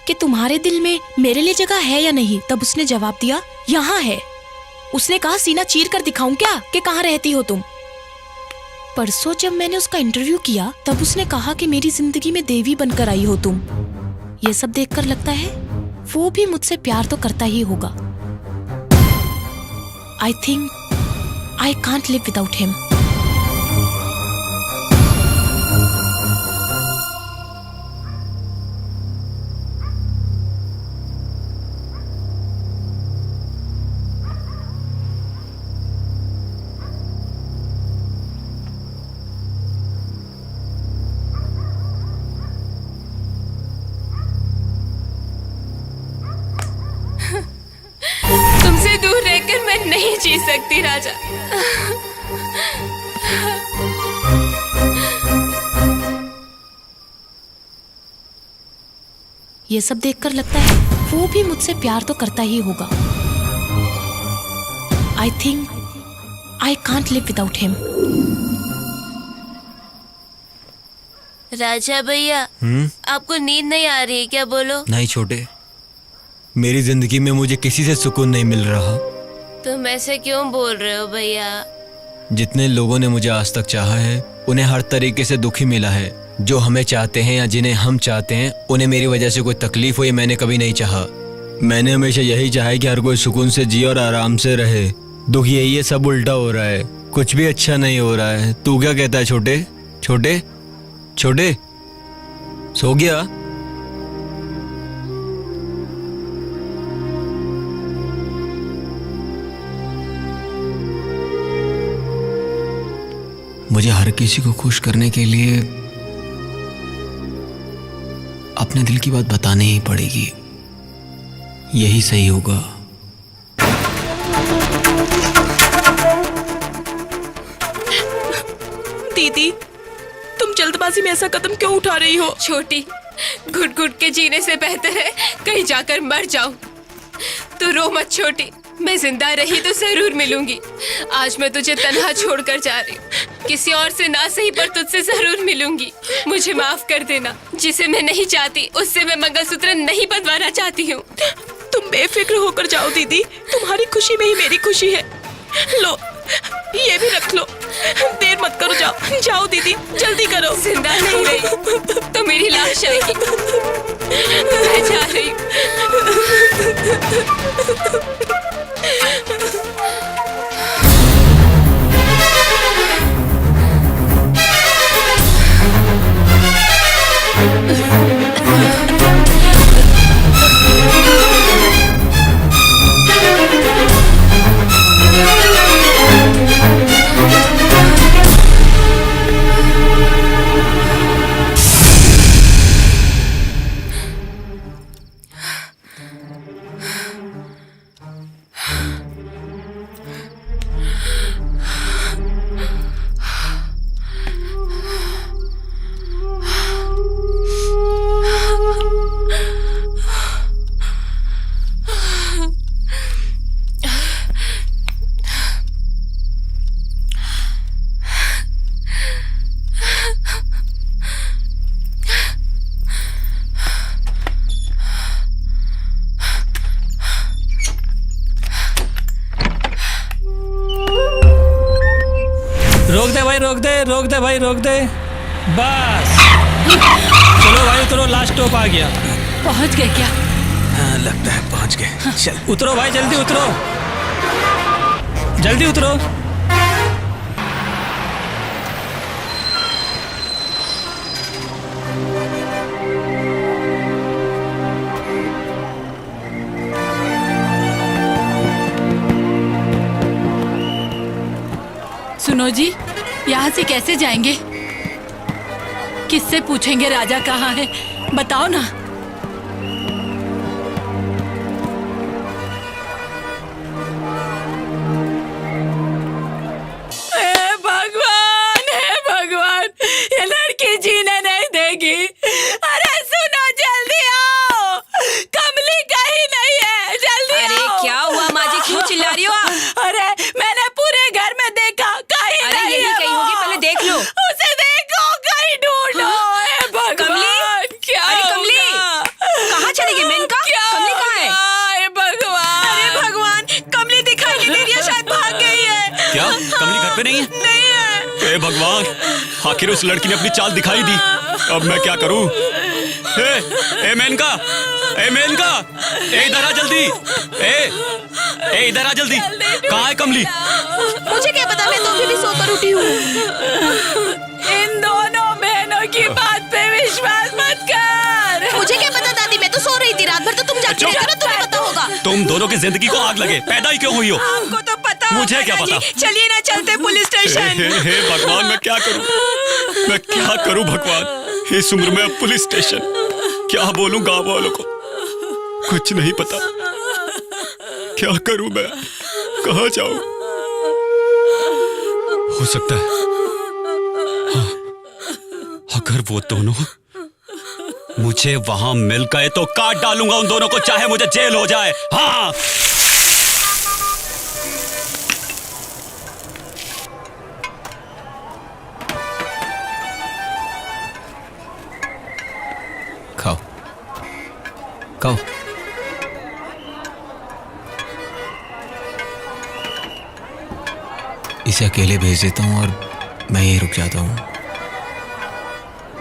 कि तुम्हारे दिल में मेरे लिए जगह है या नहीं, तब उसने जवाब दिया यहाँ है। उसने कहा सीना चीर कर दिखाऊं क्या कि कहाँ रहती हो तुम। परसों जब मैंने उसका इंटरव्यू किया, तब उसने कहा कि मेरी जिंदगी में देवी बनकर आई हो तुम। ये सब देखकर लगता है वो भी मुझसे प्यार तो करता ही होगा। I think I can't live without him. तुमसे दूर रहकर मैं नहीं जी सकती राजा। ये सब देखकर लगता है वो भी मुझसे प्यार तो करता ही होगा। I think I can't live without him. Raja भैया, आपको नींद नहीं आ रही है क्या? बोलो। नहीं छोटे, मेरी जिंदगी में मुझे किसी से सुकून नहीं मिल रहा। तुम ऐसे क्यों बोल रहे हो भैया? जितने लोगों ने मुझे आज तक चाहा है, उन्हें हर तरीके से दुखी मिला है। जो हमें चाहते हैं या जिन्हें हम चाहते हैं, उन्हें मेरी वजह से कोई तकलीफ हो, ये मैंने कभी नहीं चाहा। मैंने हमेशा यही चाहा है कि हर कोई सुकून से जिए और आराम से रहे। दुख यही है, सब उल्टा हो रहा है, कुछ भी अच्छा नहीं हो रहा है। तू क्या कहता है छोटे? छोटे छोटे सो गया? मुझे हर किसी को खुश करने के लिए अपने दिल की बात बतानी ही पड़ेगी, यही सही होगा। दीदी, तुम जल्दबाजी में ऐसा कदम क्यों उठा रही हो? छोटी, घुट घुट के जीने से बेहतर है कहीं जाकर मर जाऊं। तू रो मत छोटी, मैं जिंदा रही तो जरूर मिलूंगी। आज मैं तुझे तन्हा छोड़कर जा रही हूँ। किसी और से ना सही पर तुझसे जरूर मिलूंगी। मुझे माफ कर देना। जिसे मैं नहीं चाहती उससे मैं मंगलसूत्र नहीं बंधवाना चाहती हूँ। तुम बेफिक्र होकर जाओ दीदी, तुम्हारी खुशी में ही मेरी खुशी है। लो, ये भी रख लो। देर मत करो, जाओ जाओ दीदी, जल्दी करो। जिंदा नहीं रही तो मेरी लाश आएगी। मैं जा रही हूँ। रोक दे भाई, रोक दे। बस चलो भाई उतरो, लास्ट स्टॉप आ गया। पहुंच गए क्या? हाँ, लगता है पहुंच गए। चल उतरो भाई, जल्दी उतरो, जल्दी उतरो। सुनो जी, यहाँ से कैसे जाएंगे? किससे पूछेंगे राजा कहाँ है? बताओ ना। हे भगवान, ये लड़की जीने नहीं देगी। अरे सुनो, जल्दी आओ, कमली कहीं नहीं है, जल्दी अरे आओ। क्या हुआ माँ जी, क्यों चिल्ला रही हो आप? अरे मैंने पूरे घर में देखा, कहीं अरे नहीं यही है कहीं वो। होगी, पहले देख लो। उसे देखो, कहीं ढूंढो। हे भगवान, कमली? क्या अरे कमली, होगा? कहाँ चली गई मेनका? क्या कमली कहाँ है? होगा? हे भगवान, अरे भगवान, कमली दिखाई नहीं दे रही है, शायद भाग गई है। क्या कमली घर पे नहीं है? नहीं है। हे भगवान, आखिर उस लड़की ने अपनी चाल दिखाई दी। अब मैं क्या करूं? ए मेनका, ए मेनका, ए इधर आ जल्दी। ए इधर आ जल्दी। कहाँ है कमली? मुझे क्या पता, मैं तो अभी भी सोकर उठी हूँ। इन दोनों बहनों की बात पे विश्वास मत कर। मुझे क्या पता दादी, मैं तो सो रही थी रात भर, तो तुम जाके देखो ना, तुम्हें पता होगा। तुम दोनों की जिंदगी को आग लगे, पैदा ही क्यों हुई हो? हमको तो पता मुझे होगा क्या ना पता? जी। चलिए ना, चलते पुलिस स्टेशन। हे भगवान, मैं क्या करूं? मैं क्या करूं भगवान? इस उम्र में अब पुलिस स्टेशन क्या बोलूं गांव वालों को? कुछ नहीं पता। क्या करूं मैं? कहाँ जाऊं? हो सकता है हाँ, अगर वो दोनों मुझे वहां मिल गए तो काट डालूंगा उन दोनों को, चाहे मुझे जेल हो जाए। हाँ खाओ खाओ। इसे अकेले भेज देता हूँ और मैं यहीं रुक जाता हूँ।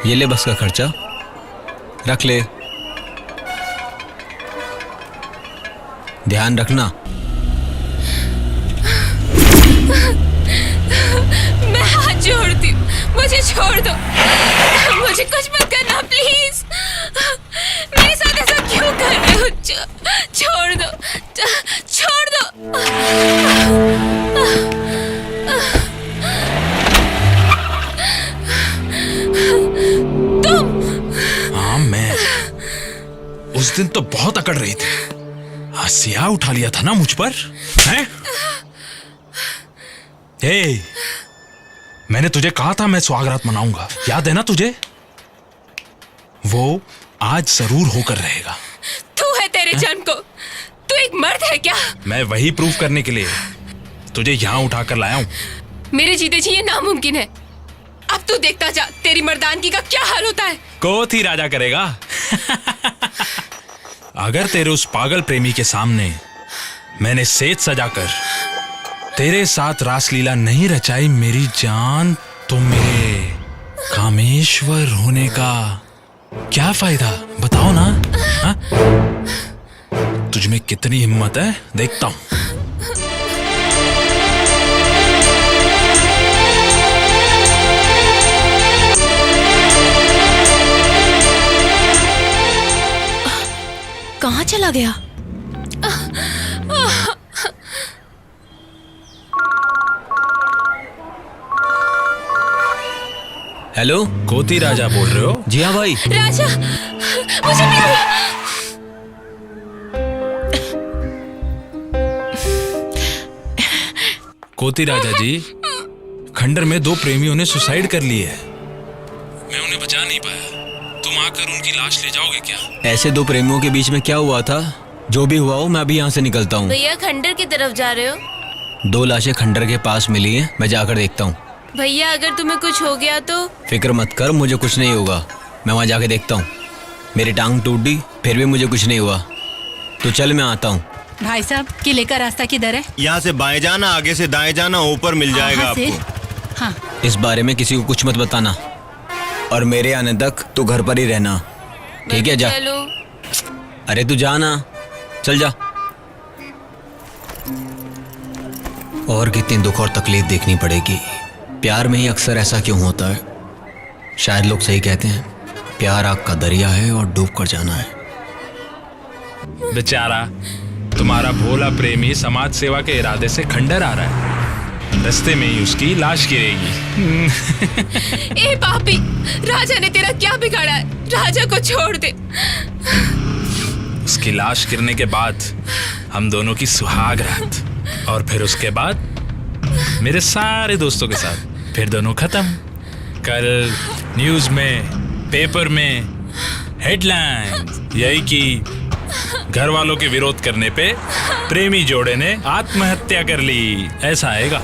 ये ले बस का खर्चा, रख ले, ध्यान रखना। मैं हाथ जोड़ती हूँ, मुझे छोड़ दो, मुझे कुछ मत करना प्लीज। मेरे साथ ऐसा क्यों कर रहे हो? छोड़ दो, छोड़ दो। हाँ, मैं उस दिन तो बहुत अकड़ रही थी। हंसिया उठा लिया था ना मुझ पर, हैं? ए, मैंने तुझे कहा था मैं स्वागरात मनाऊंगा, याद है ना तुझे? वो आज जरूर होकर रहेगा। तू है तेरे जन्म को, तू एक मर्द है क्या? मैं वही प्रूव करने के लिए तुझे यहाँ उठाकर लाया हूँ। मेरे जीते जी ये नामुमकिन है। अब तू देखता जा तेरी मर्दानगी का क्या हाल होता है। कोत ही राजा करेगा। अगर तेरे उस पागल प्रेमी के सामने मैंने सेज सजाकर तेरे साथ रासलीला नहीं रचाई मेरी जान, तो मेरे कामेश्वर होने का क्या फायदा? बताओ ना। हा? तुझ में कितनी हिम्मत है, देखता हूं। कहाँ चला गया? हेलो, कोती राजा बोल रहे हो? जी हाँ भाई। राजा, मुझे मिलो। कोती राजा जी, खंडर में 2 प्रेमियों ने सुसाइड कर ली है। मैं उन्हें बचा नहीं पाया। तुम आकर उनकी लाश ले जाओगे क्या? ऐसे 2 प्रेमियों के बीच में क्या हुआ था? जो भी हुआ हो, मैं अभी यहाँ से निकलता हूँ। भैया खंडर की तरफ जा रहे हो? 2 लाशें खंडर के पास मिली हैं, मैं जाकर देखता हूँ। भैया अगर तुम्हें कुछ हो गया तो? फिक्र मत कर, मुझे कुछ नहीं होगा। मैं वहाँ जाके देखता हूँ। मेरी टांग टूट दी, फिर भी मुझे कुछ नहीं हुआ। तो चल, मैं आता हूँ। भाई साहब, किले का रास्ता किधर है? यहाँ से बाएं जाना, आगे से दाएं जाना, ऊपर मिल जाएगा वहाँ से? आपको। हाँ। इस बारे में किसी को कुछ मत बताना और मेरे आने तक तू घर पर ही रहना, ठीक है? जा। चलो। अरे तू जा ना, चल जा। और कितनी दुख और तकलीफ देखनी पड़ेगी। प्यार में ही अक्सर ऐसा क्यों होता है? शायद लोग सही कहते हैं, प्यार आग का दरिया है और डूब कर जाना है। बेचारा तुम्हारा भोला प्रेमी समाज सेवा के इरादे से खंडर आ रहा है, रास्ते में ही उसकी लाश गिरेगी। ए पापी, राजा ने तेरा क्या बिगाड़ा है? राजा को छोड़ दे। उसकी लाश गिरने के बाद हम दोनों की सुहाग रात, और फिर उसके बाद मेरे सारे दोस्तों के साथ फिर दोनों खत्म। कल न्यूज में, पेपर में हेडलाइन यही कि घर वालों के विरोध करने पे प्रेमी जोड़े ने आत्महत्या कर ली, ऐसा आएगा।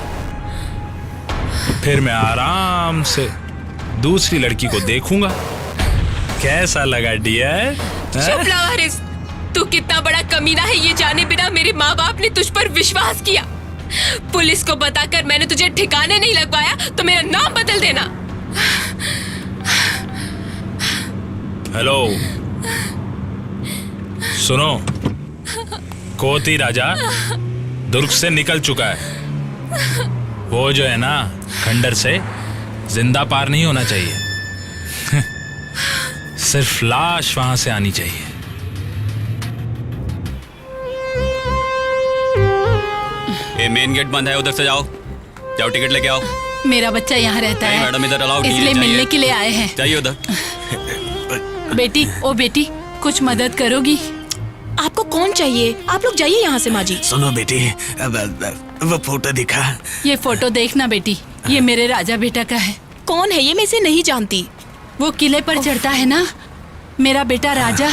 फिर मैं आराम से दूसरी लड़की को देखूंगा। कैसा लगा डियर? चुप लावारिस, तू कितना बड़ा कमीना है ये जाने बिना मेरे माँ बाप ने तुझ पर विश्वास किया। पुलिस को बताकर मैंने तुझे ठिकाने नहीं लगवाया तो मेरा नाम बदल देना। हेलो, सुनो, कोती राजा दुर्ग से निकल चुका है। वो जो है ना, खंडर से जिंदा पार नहीं होना चाहिए। सिर्फ लाश वहां से आनी चाहिए। ये मेन गेट बंद है, उधर से जाओ, जाओ टिकट लेके आओ। मेरा बच्चा यहाँ रहता नहीं है मैडम, इधर अलाउ नहीं है, इसलिए चाहिए। मिलने के लिए आए हैं। चाहिए उधर। बेटी, ओ बेटी, कुछ मदद करोगी? आपको कौन चाहिए? आप लोग जाइए यहाँ से। माँ जी सुनो बेटी, वो फोटो दिखा। ये फोटो देखना बेटी, ये मेरे राजा बेटा का है। कौन है ये? मैं इसे नहीं जानती। वो किले पर चढ़ता है ना, मेरा बेटा राजा।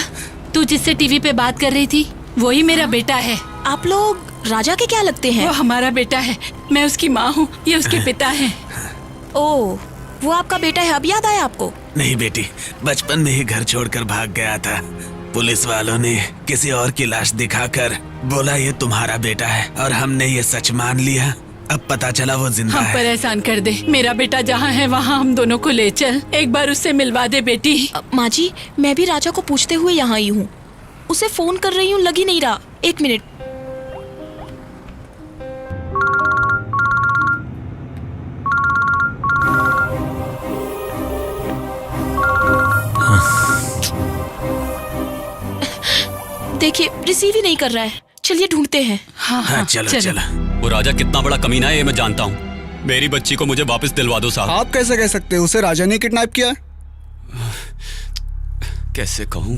तू जिससे टीवी पे बात कर रही थी, वही मेरा बेटा है। आप लोग राजा के क्या लगते हैं? वो हमारा बेटा है, मैं उसकी माँ हूँ, ये उसके पिता हैं। ओह, वो आपका बेटा है, अब याद आया आपको? नहीं बेटी, बचपन में ही घर छोड़कर भाग गया था। पुलिस वालों ने किसी और की लाश दिखाकर बोला ये तुम्हारा बेटा है, और हमने ये सच मान लिया। अब पता चला वो जिंदा हम है। पर एहसान कर दे, मेरा बेटा जहाँ है वहाँ हम दोनों को ले चल, एक बार उससे मिलवा दे बेटी। माँ जी, मैं भी राजा को पूछते हुए यहाँ आई हूँ। उसे फोन कर रही हूँ, लग ही नहीं रहा। एक मिनट। देखिए, रिसीव ही नहीं कर रहा है। चलिए ढूंढते हैं। हाँ, चलो चलो। वो राजा कितना बड़ा कमीना है ये मैं जानता हूँ। मेरी बच्ची को मुझे वापस दिलवा दो साहब। आप कैसे कह सकते हो? उसे राजा ने किडनैप किया है। कैसे कहूँ,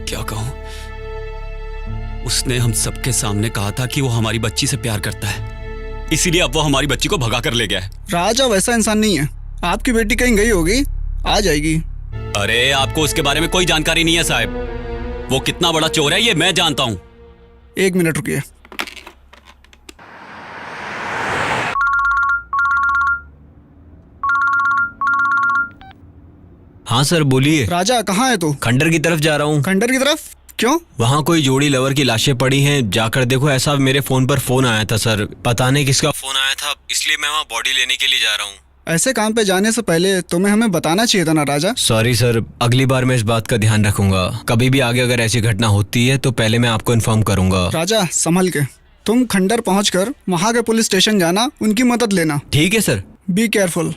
क्या कहूँ? उसने हम सबके सामने कहा था कि वो हमारी बच्ची से प्यार करता है, इसीलिए अब वो हमारी बच्ची को भगा कर ले गया है। राजा वैसा इंसान नहीं है। आपकी बेटी कहीं गई होगी, आ जाएगी। अरे आपको उसके बारे में कोई जानकारी नहीं है साहब। वो कितना बड़ा चोर है ये मैं जानता हूँ। एक मिनट रुकिए। हाँ सर, बोलिए। राजा कहाँ है तू? खंडर की तरफ जा रहा हूँ। खंडर की तरफ? क्यों? वहाँ कोई जोड़ी लवर की लाशें पड़ी हैं, जाकर देखो। ऐसा मेरे फोन पर फोन आया था सर, पता नहीं किसका फोन आया था, इसलिए मैं वहाँ बॉडी लेने के लिए जा रहा हूँ। ऐसे काम पे जाने से पहले तुम्हें हमें बताना चाहिए था ना राजा। सॉरी सर, अगली बार मैं इस बात का ध्यान रखूंगा। कभी भी आगे अगर ऐसी घटना होती है तो पहले मैं आपको इन्फॉर्म करूंगा। राजा संभल के। तुम खंडर पहुंचकर वहाँ के पुलिस स्टेशन जाना, उनकी मदद लेना। ठीक है सर। Be careful.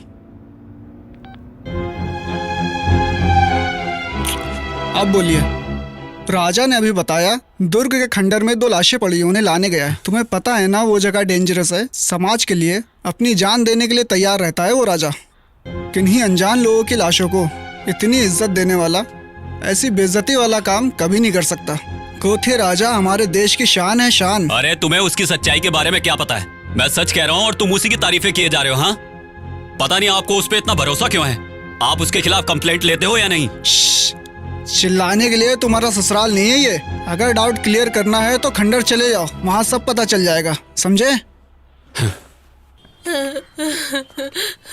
अब बोलिए। राजा ने अभी बताया दुर्ग के खंडर में 2 लाशें पड़ी, उन्हें लाने गया है। तुम्हें पता है ना वो जगह डेंजरस है। समाज के लिए अपनी जान देने के लिए तैयार रहता है वो राजा। किन्हीं अनजान लोगों की लाशों को इतनी इज्जत देने वाला ऐसी बेइज्जती वाला काम कभी नहीं कर सकता। कोथे राजा हमारे देश की शान है, शान। अरे तुम्हें उसकी सच्चाई के बारे में क्या पता है? मैं सच कह रहा हूँ और तुम उसी की तारीफें किए जा रहे हो। हाँ, पता नहीं आपको उस पर इतना भरोसा क्यों है। आप उसके खिलाफ कंप्लेंट लेते हो या नहीं? चिल्लाने के लिए तुम्हारा ससुराल नहीं है ये। अगर डाउट क्लियर करना है तो खंडर चले जाओ, वहाँ सब पता चल जाएगा, समझे?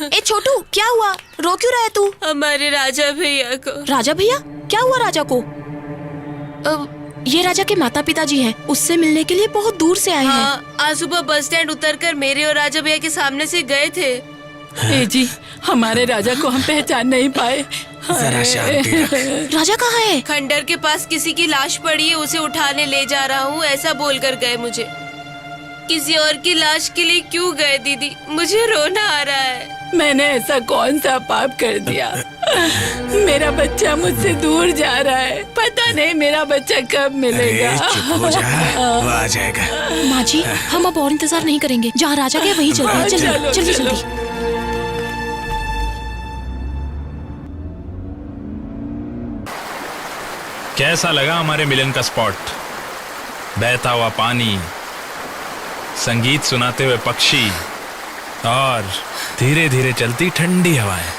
ए छोटू, क्या हुआ? रो क्यों रहा है तू? हमारे राजा भैया को। राजा भैया? क्या हुआ राजा को? ये राजा के माता पिता जी हैं, उससे मिलने के लिए बहुत दूर से आए हैं। आज सुबह बस स्टैंड उतरकर मेरे और राजा भैया के सामने से गए थे। ए जी, हमारे राजा को हम पहचान नहीं पाए। जरा शांति रख। राजा कहाँ है? खंडर के पास किसी की लाश पड़ी है, उसे उठाने ले जा रहा हूँ, ऐसा बोलकर गए मुझे। किसी और की लाश के लिए क्यों गए दीदी? मुझे रोना आ रहा है। मैंने ऐसा कौन सा पाप कर दिया? मेरा बच्चा मुझसे दूर जा रहा है, पता नहीं मेरा बच्चा कब मिलेगा। अरे चुप हो जा, वो आ जाएगा। माँ जी, हम अब और इंतजार नहीं करेंगे, जहाँ राजा गए वहीं चलते हैं। चलो, जल्दी जल्दी चलो। जल्दी। कैसा लगा हमारे मिलन का स्पॉट? बहता हुआ पानी, संगीत सुनाते हुए पक्षी और धीरे धीरे चलती ठंडी हवाएं।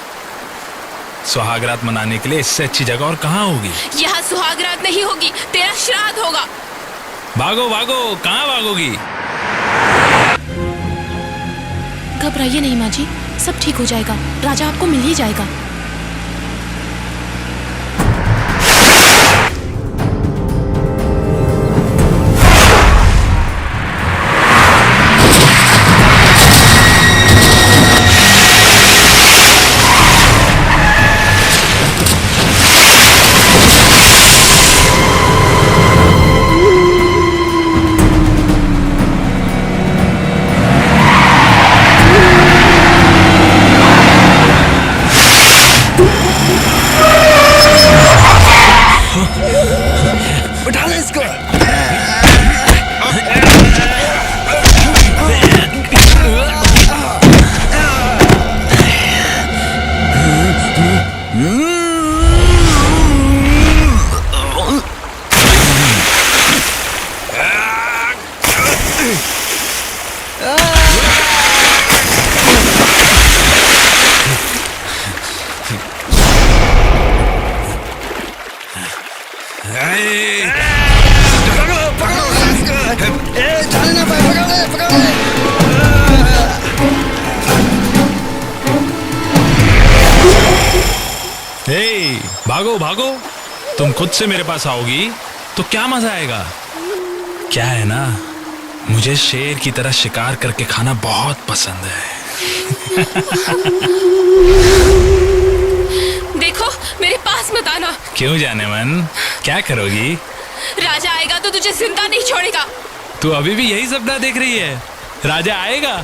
सुहागरात मनाने के लिए इससे अच्छी जगह और कहाँ होगी? यहाँ सुहागरात नहीं होगी, तेरा श्राद्ध होगा। भागो भागो, कहाँ भागोगी? घबराइए नहीं माँ जी, सब ठीक हो जाएगा, राजा आपको मिल ही जाएगा। भागो भागो, तुम खुद से मेरे पास आओगी तो क्या मजा आएगा। क्या है ना, मुझे शेर की तरह शिकार करके खाना बहुत पसंद है। देखो, मेरे पास मत आना। क्यों जाने मन, क्या करोगी? राजा आएगा तो तुझे जिंदा नहीं छोड़ेगा। तू अभी भी यही सपना देख रही है, राजा आएगा?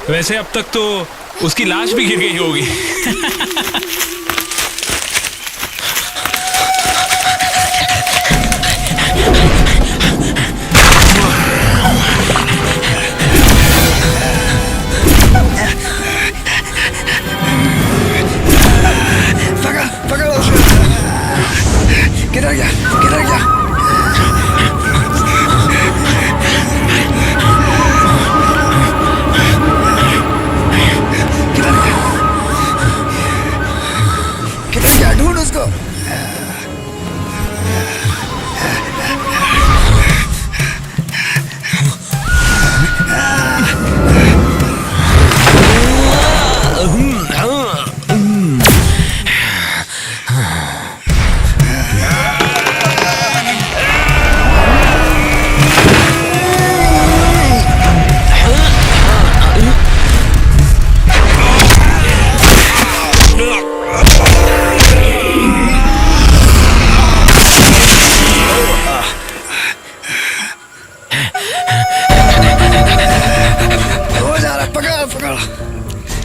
वैसे अब तक तो उसकी लाश भी गिर गई होगी। किधर गया, किधर गया? किधर गया? ढूंढ उसको।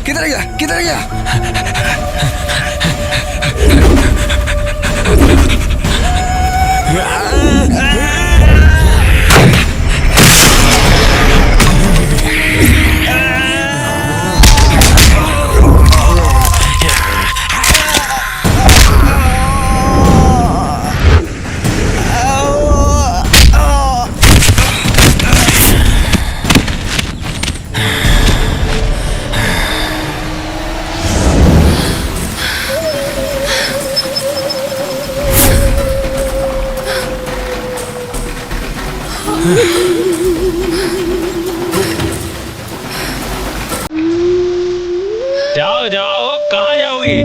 किधर गया, किधर गया? जाओ जाओ, कहाँ जाओगी?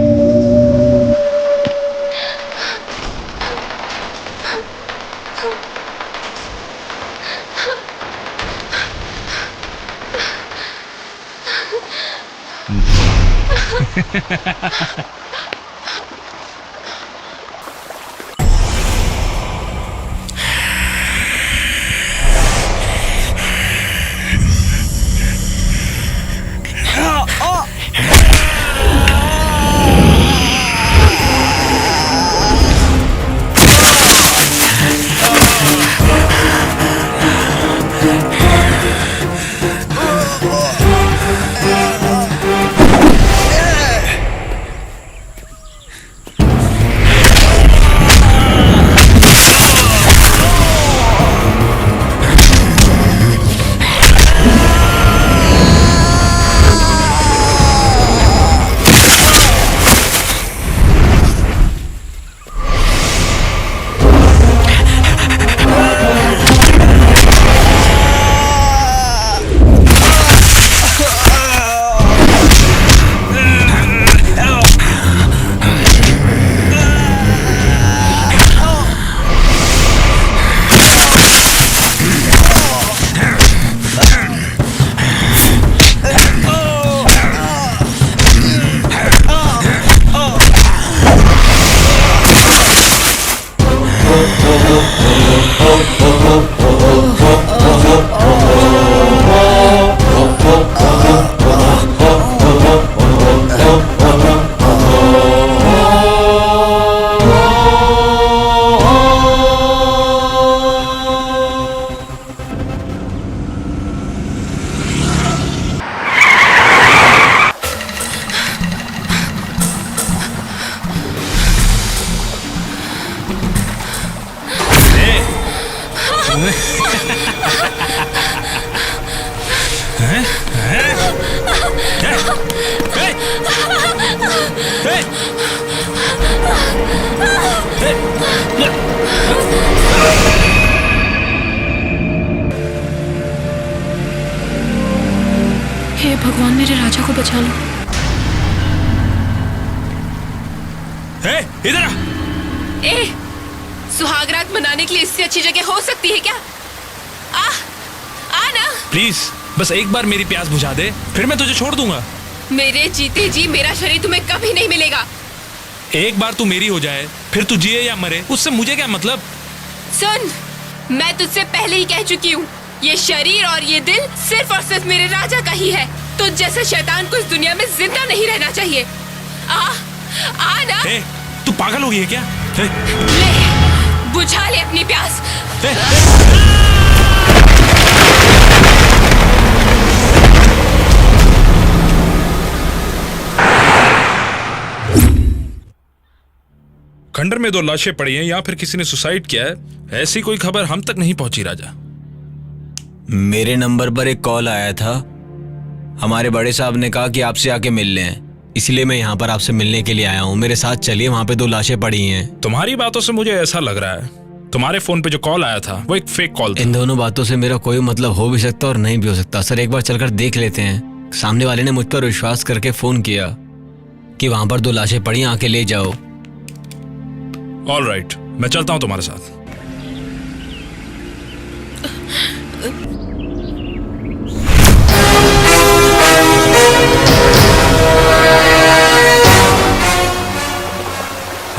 हे भगवान, मेरे राजा को बचा लो। इधर आ। ए, सुहागरात मनाने के लिए इससे अच्छी जगह हो सकती है क्या? आ ना। प्लीज बस एक बार मेरी प्यास बुझा दे, फिर मैं तुझे छोड़ दूंगा। मेरे जीते जी मेरा शरीर तुम्हें कभी नहीं मिलेगा। एक बार तू मेरी हो जाए, फिर तू जिए या मरे, उससे मुझे क्या मतलब? सुन, मैं तुझसे पहले ही कह चुकी हूँ, ये शरीर और ये दिल सिर्फ और सिर्फ मेरे राजा का ही है। तुझ जैसे शैतान को इस दुनिया में जिंदा नहीं रहना चाहिए। आ ना। तू पागल हो गई है क्या? ले, बुझा ले अपनी प्यास। खंडर में 2 लाशें पड़ी हैं, या फिर किसी ने सुसाइड किया है, ऐसी कोई खबर हम तक नहीं पहुंची राजा। मेरे नंबर पर एक कॉल आया था। हमारे बड़े साहब ने कहा कि आपसे आके मिल लें, इसलिए मैं यहाँ पर आपसे मिलने के लिए आया हूँ। मेरे साथ चलिए, वहाँ पे 2 लाशें पड़ी हैं। तुम्हारी बातों से मुझे ऐसा लग रहा है तुम्हारे फोन पे जो कॉल आया था वो एक फेक कॉल था। इन दोनों बातों से मेरा कोई मतलब हो भी सकता और नहीं भी हो सकता। सर, एक बार चलकर देख लेते हैं। सामने वाले ने मुझ पर विश्वास करके फोन किया कि वहाँ पर 2 लाशें पड़ी, आके ले जाओ। ऑल राइट, मैं चलता हूँ तुम्हारे साथ।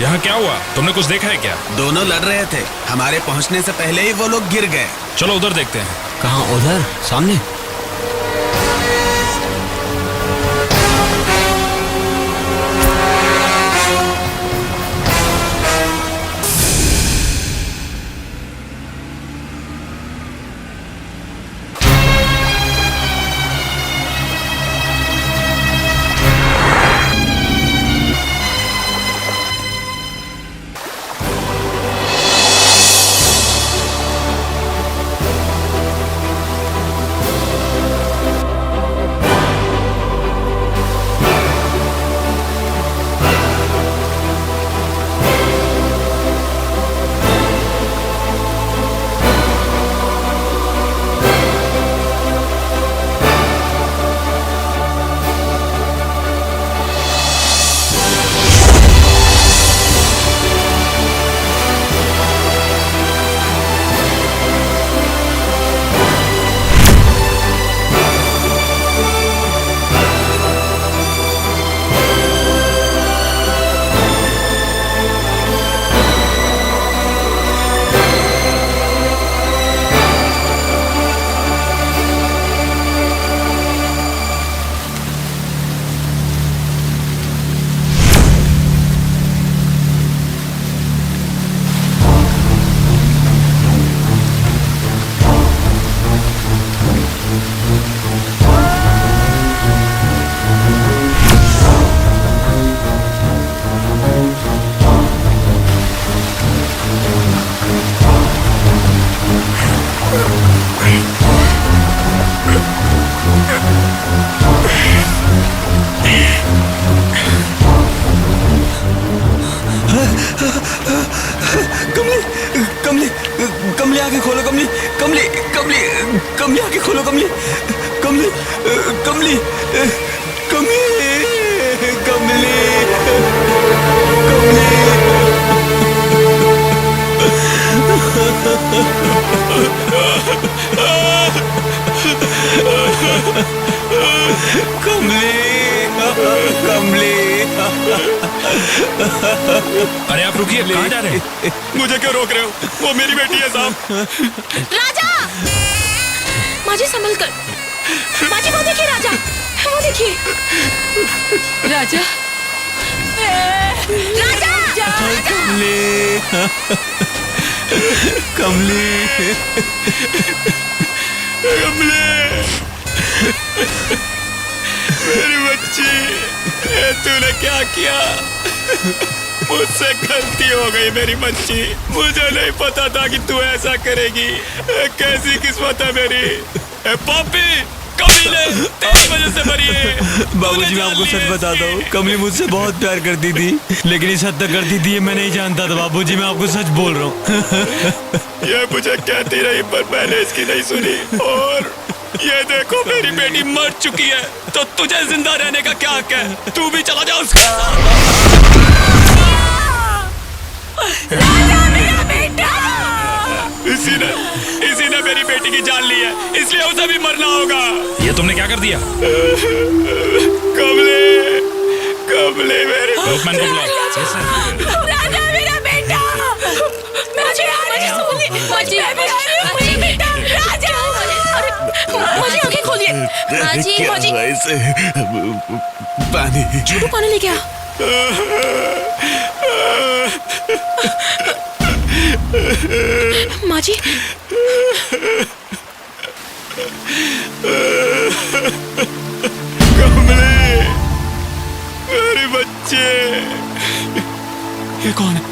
यहाँ क्या हुआ? तुमने कुछ देखा है क्या? दोनों लड़ रहे थे, हमारे पहुंचने से पहले ही वो लोग गिर गए। चलो उधर देखते हैं। कहाँ? उधर सामने? कमली कमली कमली आके खोलो कमली कमली कमली कमली आके खोलो कमली कमली कमली कमली कमली कमली कमली अरे आप रुकिए, कहाँ जा रहे हैं? मुझे क्यों रोक रहे हो? वो मेरी बेटी है साहब। राजा, माजी संभल कर। माजी वो देखिए राजा, वो देखिए राजा। राजा, कमली कमली कमली मेरी बच्ची, तूने क्या किया? मुझसे गलती हो गई मेरी बच्ची। मुझे नहीं पता था कि तू ऐसा करेगी। कैसी किस्मत है मेरी। पापी, कमीने, तेरी वजह से मरी है। बाबूजी, मैं आपको सच बताता हूँ, कमली मुझसे बहुत प्यार करती थी, लेकिन इस हद तक करती थी ये मैं नहीं जानता था। बाबूजी, मैं आपको सच बोल रहा हूँ। ये मुझे कहती रही पर मैंने इसकी नहीं सुनी। और ये देखो मेरी बेटी मर चुकी है, तो तुझे जिंदा रहने का क्या हक है? तू भी चला जा उसके साथ। राजा मेरा बेटा! इसी ने मेरी बेटी की जान ली है, इसलिए उसे भी मरना होगा। ये तुमने क्या कर दिया? कमले, कमले मेरी लोकमैन को बुलाओ। राजा मेरा बेटा! माजी, माजी बेटा, राजा! माजी आंखें खोलिए। माजी, माजी पानी, छोटू पानी लेके आ। माजी, कमले, मेरे बच्चे। ये कौन है?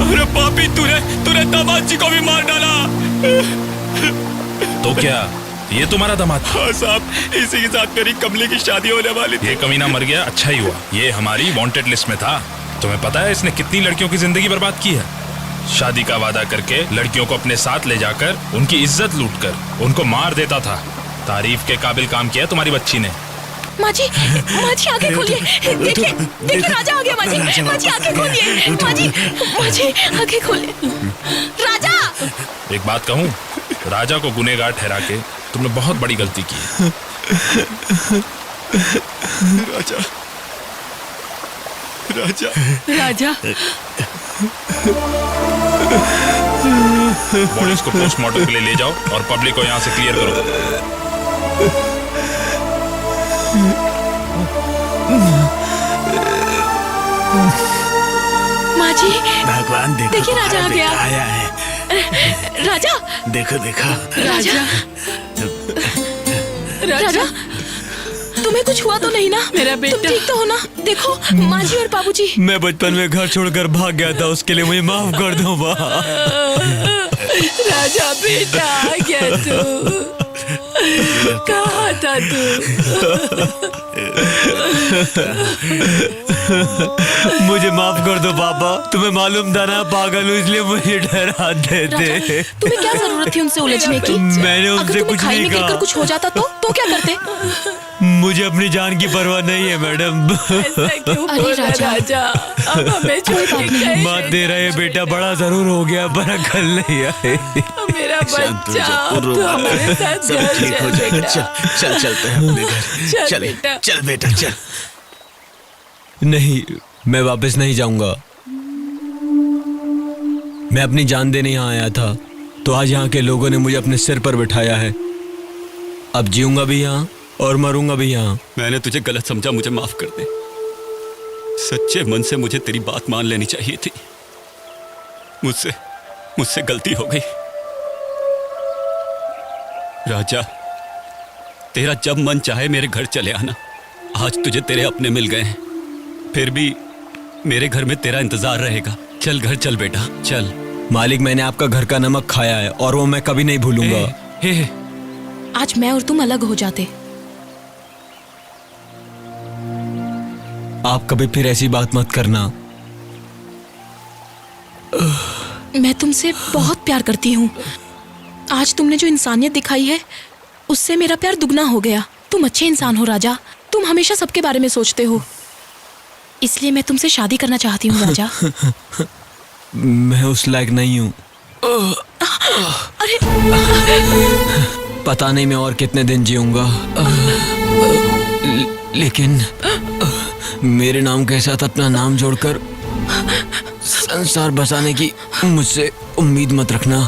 अरे पापी, तूने दामाद जी को भी मार डाला। तो क्या ये तुम्हारा दामाद था? हाँ साहब, इसी के साथ मेरी कमली की शादी होने वाली थी। ये कमीना मर गया, अच्छा ही हुआ। ये हमारी वांटेड लिस्ट में था। तुम्हें पता है इसने कितनी लड़कियों की जिंदगी बर्बाद की है? शादी का वादा करके लड़कियों को अपने साथ ले जाकर उनकी इज्जत लूटकर उनको मार देता था। तारीफ के काबिल काम किया तुम्हारी बच्ची ने। माजी, माजी आंखें खोलिए। देखिए, देखिए राजा आ गया। माजी, माजी आंखें खोलिए। माजी, माजी आंखें खोलिए। राजा! एक बात कहूँ, राजा को गुनहगार ठहरा के तुमने बहुत बड़ी गलती की है। राजा, राजा, राजा! पुलिस को पोस्टमार्टम के लिए ले जाओ और पब्लिक को यहाँ से क्लियर करो। माजी, भगवान देखो, देखिए राजा आ गया। आया है। राजा, देखो देखो। राजा, राजा, तुम्हें कुछ हुआ तो नहीं ना? मेरा बेटा। तुम ठीक तो हो ना? देखो माजी और बाबूजी। मैं बचपन में घर छोड़कर भाग गया था, उसके लिए मुझे माफ कर दो माँ। राजा बेटा, आ गया तू। कहाँ था तू? मुझे माफ कर दो पापा, तुम्हें मालूम था ना पागल हूँ, इसलिए मुझे डराते थे। तुम्हें क्या जरूरत थी उनसे उलझने की? मैंने उनसे अगर तुम्हें कुछ खाई नहीं में गिरकर कहा। कुछ हो जाता तो क्या करते? मुझे अपनी जान की परवाह नहीं है मैडम। अरे राजा, अब हमें छोड़ के माँ दे रहे बेटा बड़ा जरूर हो गया पर अकल नहीं आई। मेरा बच्चा, तो हमारे साथ सब घर ठीक हो चल जाएगा। बेटा। चल चलते हैं अपने घर। चल बेटा। चल बेटा चल। नहीं, मैं वापस नहीं जाऊंगा। मैं अपनी जान देने यहाँ आया था, तो आज यहाँ के लोगों ने मुझे अपने सिर पर बिठाया है। अब जीऊंगा भी यहाँ और मरूंगा भी यहाँ। मैंने तुझे गलत समझा, मुझे माफ कर दे। सच्चे मन से मुझे तेरी बात मान लेनी चाहिए थी। मुझसे गलती हो गई। राजा, तेरा जब मन चाहे मेरे घर चले आना। आज तुझे तेरे अपने मिल गए हैं, फिर भी मेरे घर में तेरा इंतजार रहेगा। चल घर चल बेटा, चल। मालिक, मैंने आपका घर का नमक खाया है और वो मैं कभी नहीं भूलूंगा। आज मैं और तुम अलग हो जाते। आप कभी फिर ऐसी बात मत करना। मैं तुमसे बहुत प्यार करती हूँ। आज तुमने जो इंसानियत दिखाई है उससे मेरा प्यार दुगना हो गया। तुम अच्छे इंसान हो राजा, तुम हमेशा सबके बारे में सोचते हो, इसलिए मैं तुमसे शादी करना चाहती हूँ राजा। मैं उस लायक नहीं हूँ। अरे पता नहीं मैं और कितने दिन जीऊंगा, लेकिन मेरे नाम के साथ अपना नाम जोड़कर संसार बसाने की मुझसे उम्मीद मत रखना।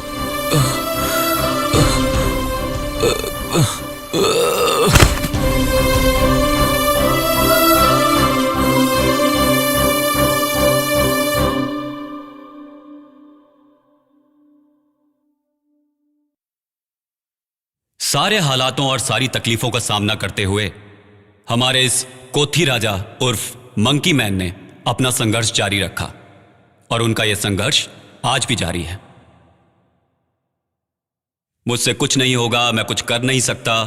सारे हालातों और सारी तकलीफों का सामना करते हुए हमारे इस कोथी राजा उर्फ मंकी मैन ने अपना संघर्ष जारी रखा और उनका यह संघर्ष आज भी जारी है। मुझसे कुछ नहीं होगा, मैं कुछ कर नहीं सकता,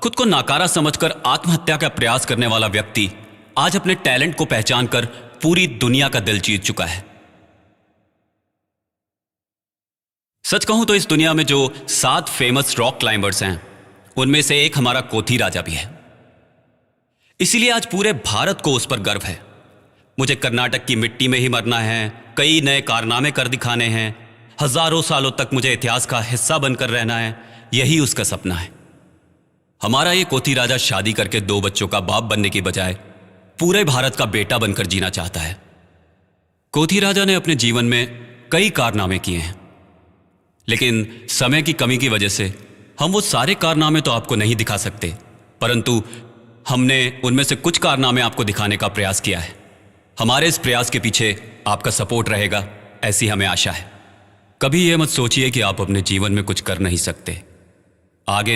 खुद को नाकारा समझकर आत्महत्या का प्रयास करने वाला व्यक्ति आज अपने टैलेंट को पहचानकर पूरी दुनिया का दिल जीत चुका है। सच कहूं तो इस दुनिया में जो 7 फेमस रॉक क्लाइंबर्स हैं उनमें से एक हमारा कोथी राजा भी है। इसीलिए आज पूरे भारत को उस पर गर्व है। मुझे कर्नाटक की मिट्टी में ही मरना है, कई नए कारनामे कर दिखाने हैं, हजारों सालों तक मुझे इतिहास का हिस्सा बनकर रहना है, यही उसका सपना है। हमारा ये कोथी राजा शादी करके 2 बच्चों का बाप बनने की बजाय पूरे भारत का बेटा बनकर जीना चाहता है। कोथी राजा ने अपने जीवन में कई कारनामे किए हैं, लेकिन समय की कमी की वजह से हम वो सारे कारनामे तो आपको नहीं दिखा सकते, परंतु हमने उनमें से कुछ कारनामे आपको दिखाने का प्रयास किया है। हमारे इस प्रयास के पीछे आपका सपोर्ट रहेगा, ऐसी हमें आशा है। कभी यह मत सोचिए कि आप अपने जीवन में कुछ कर नहीं सकते। आगे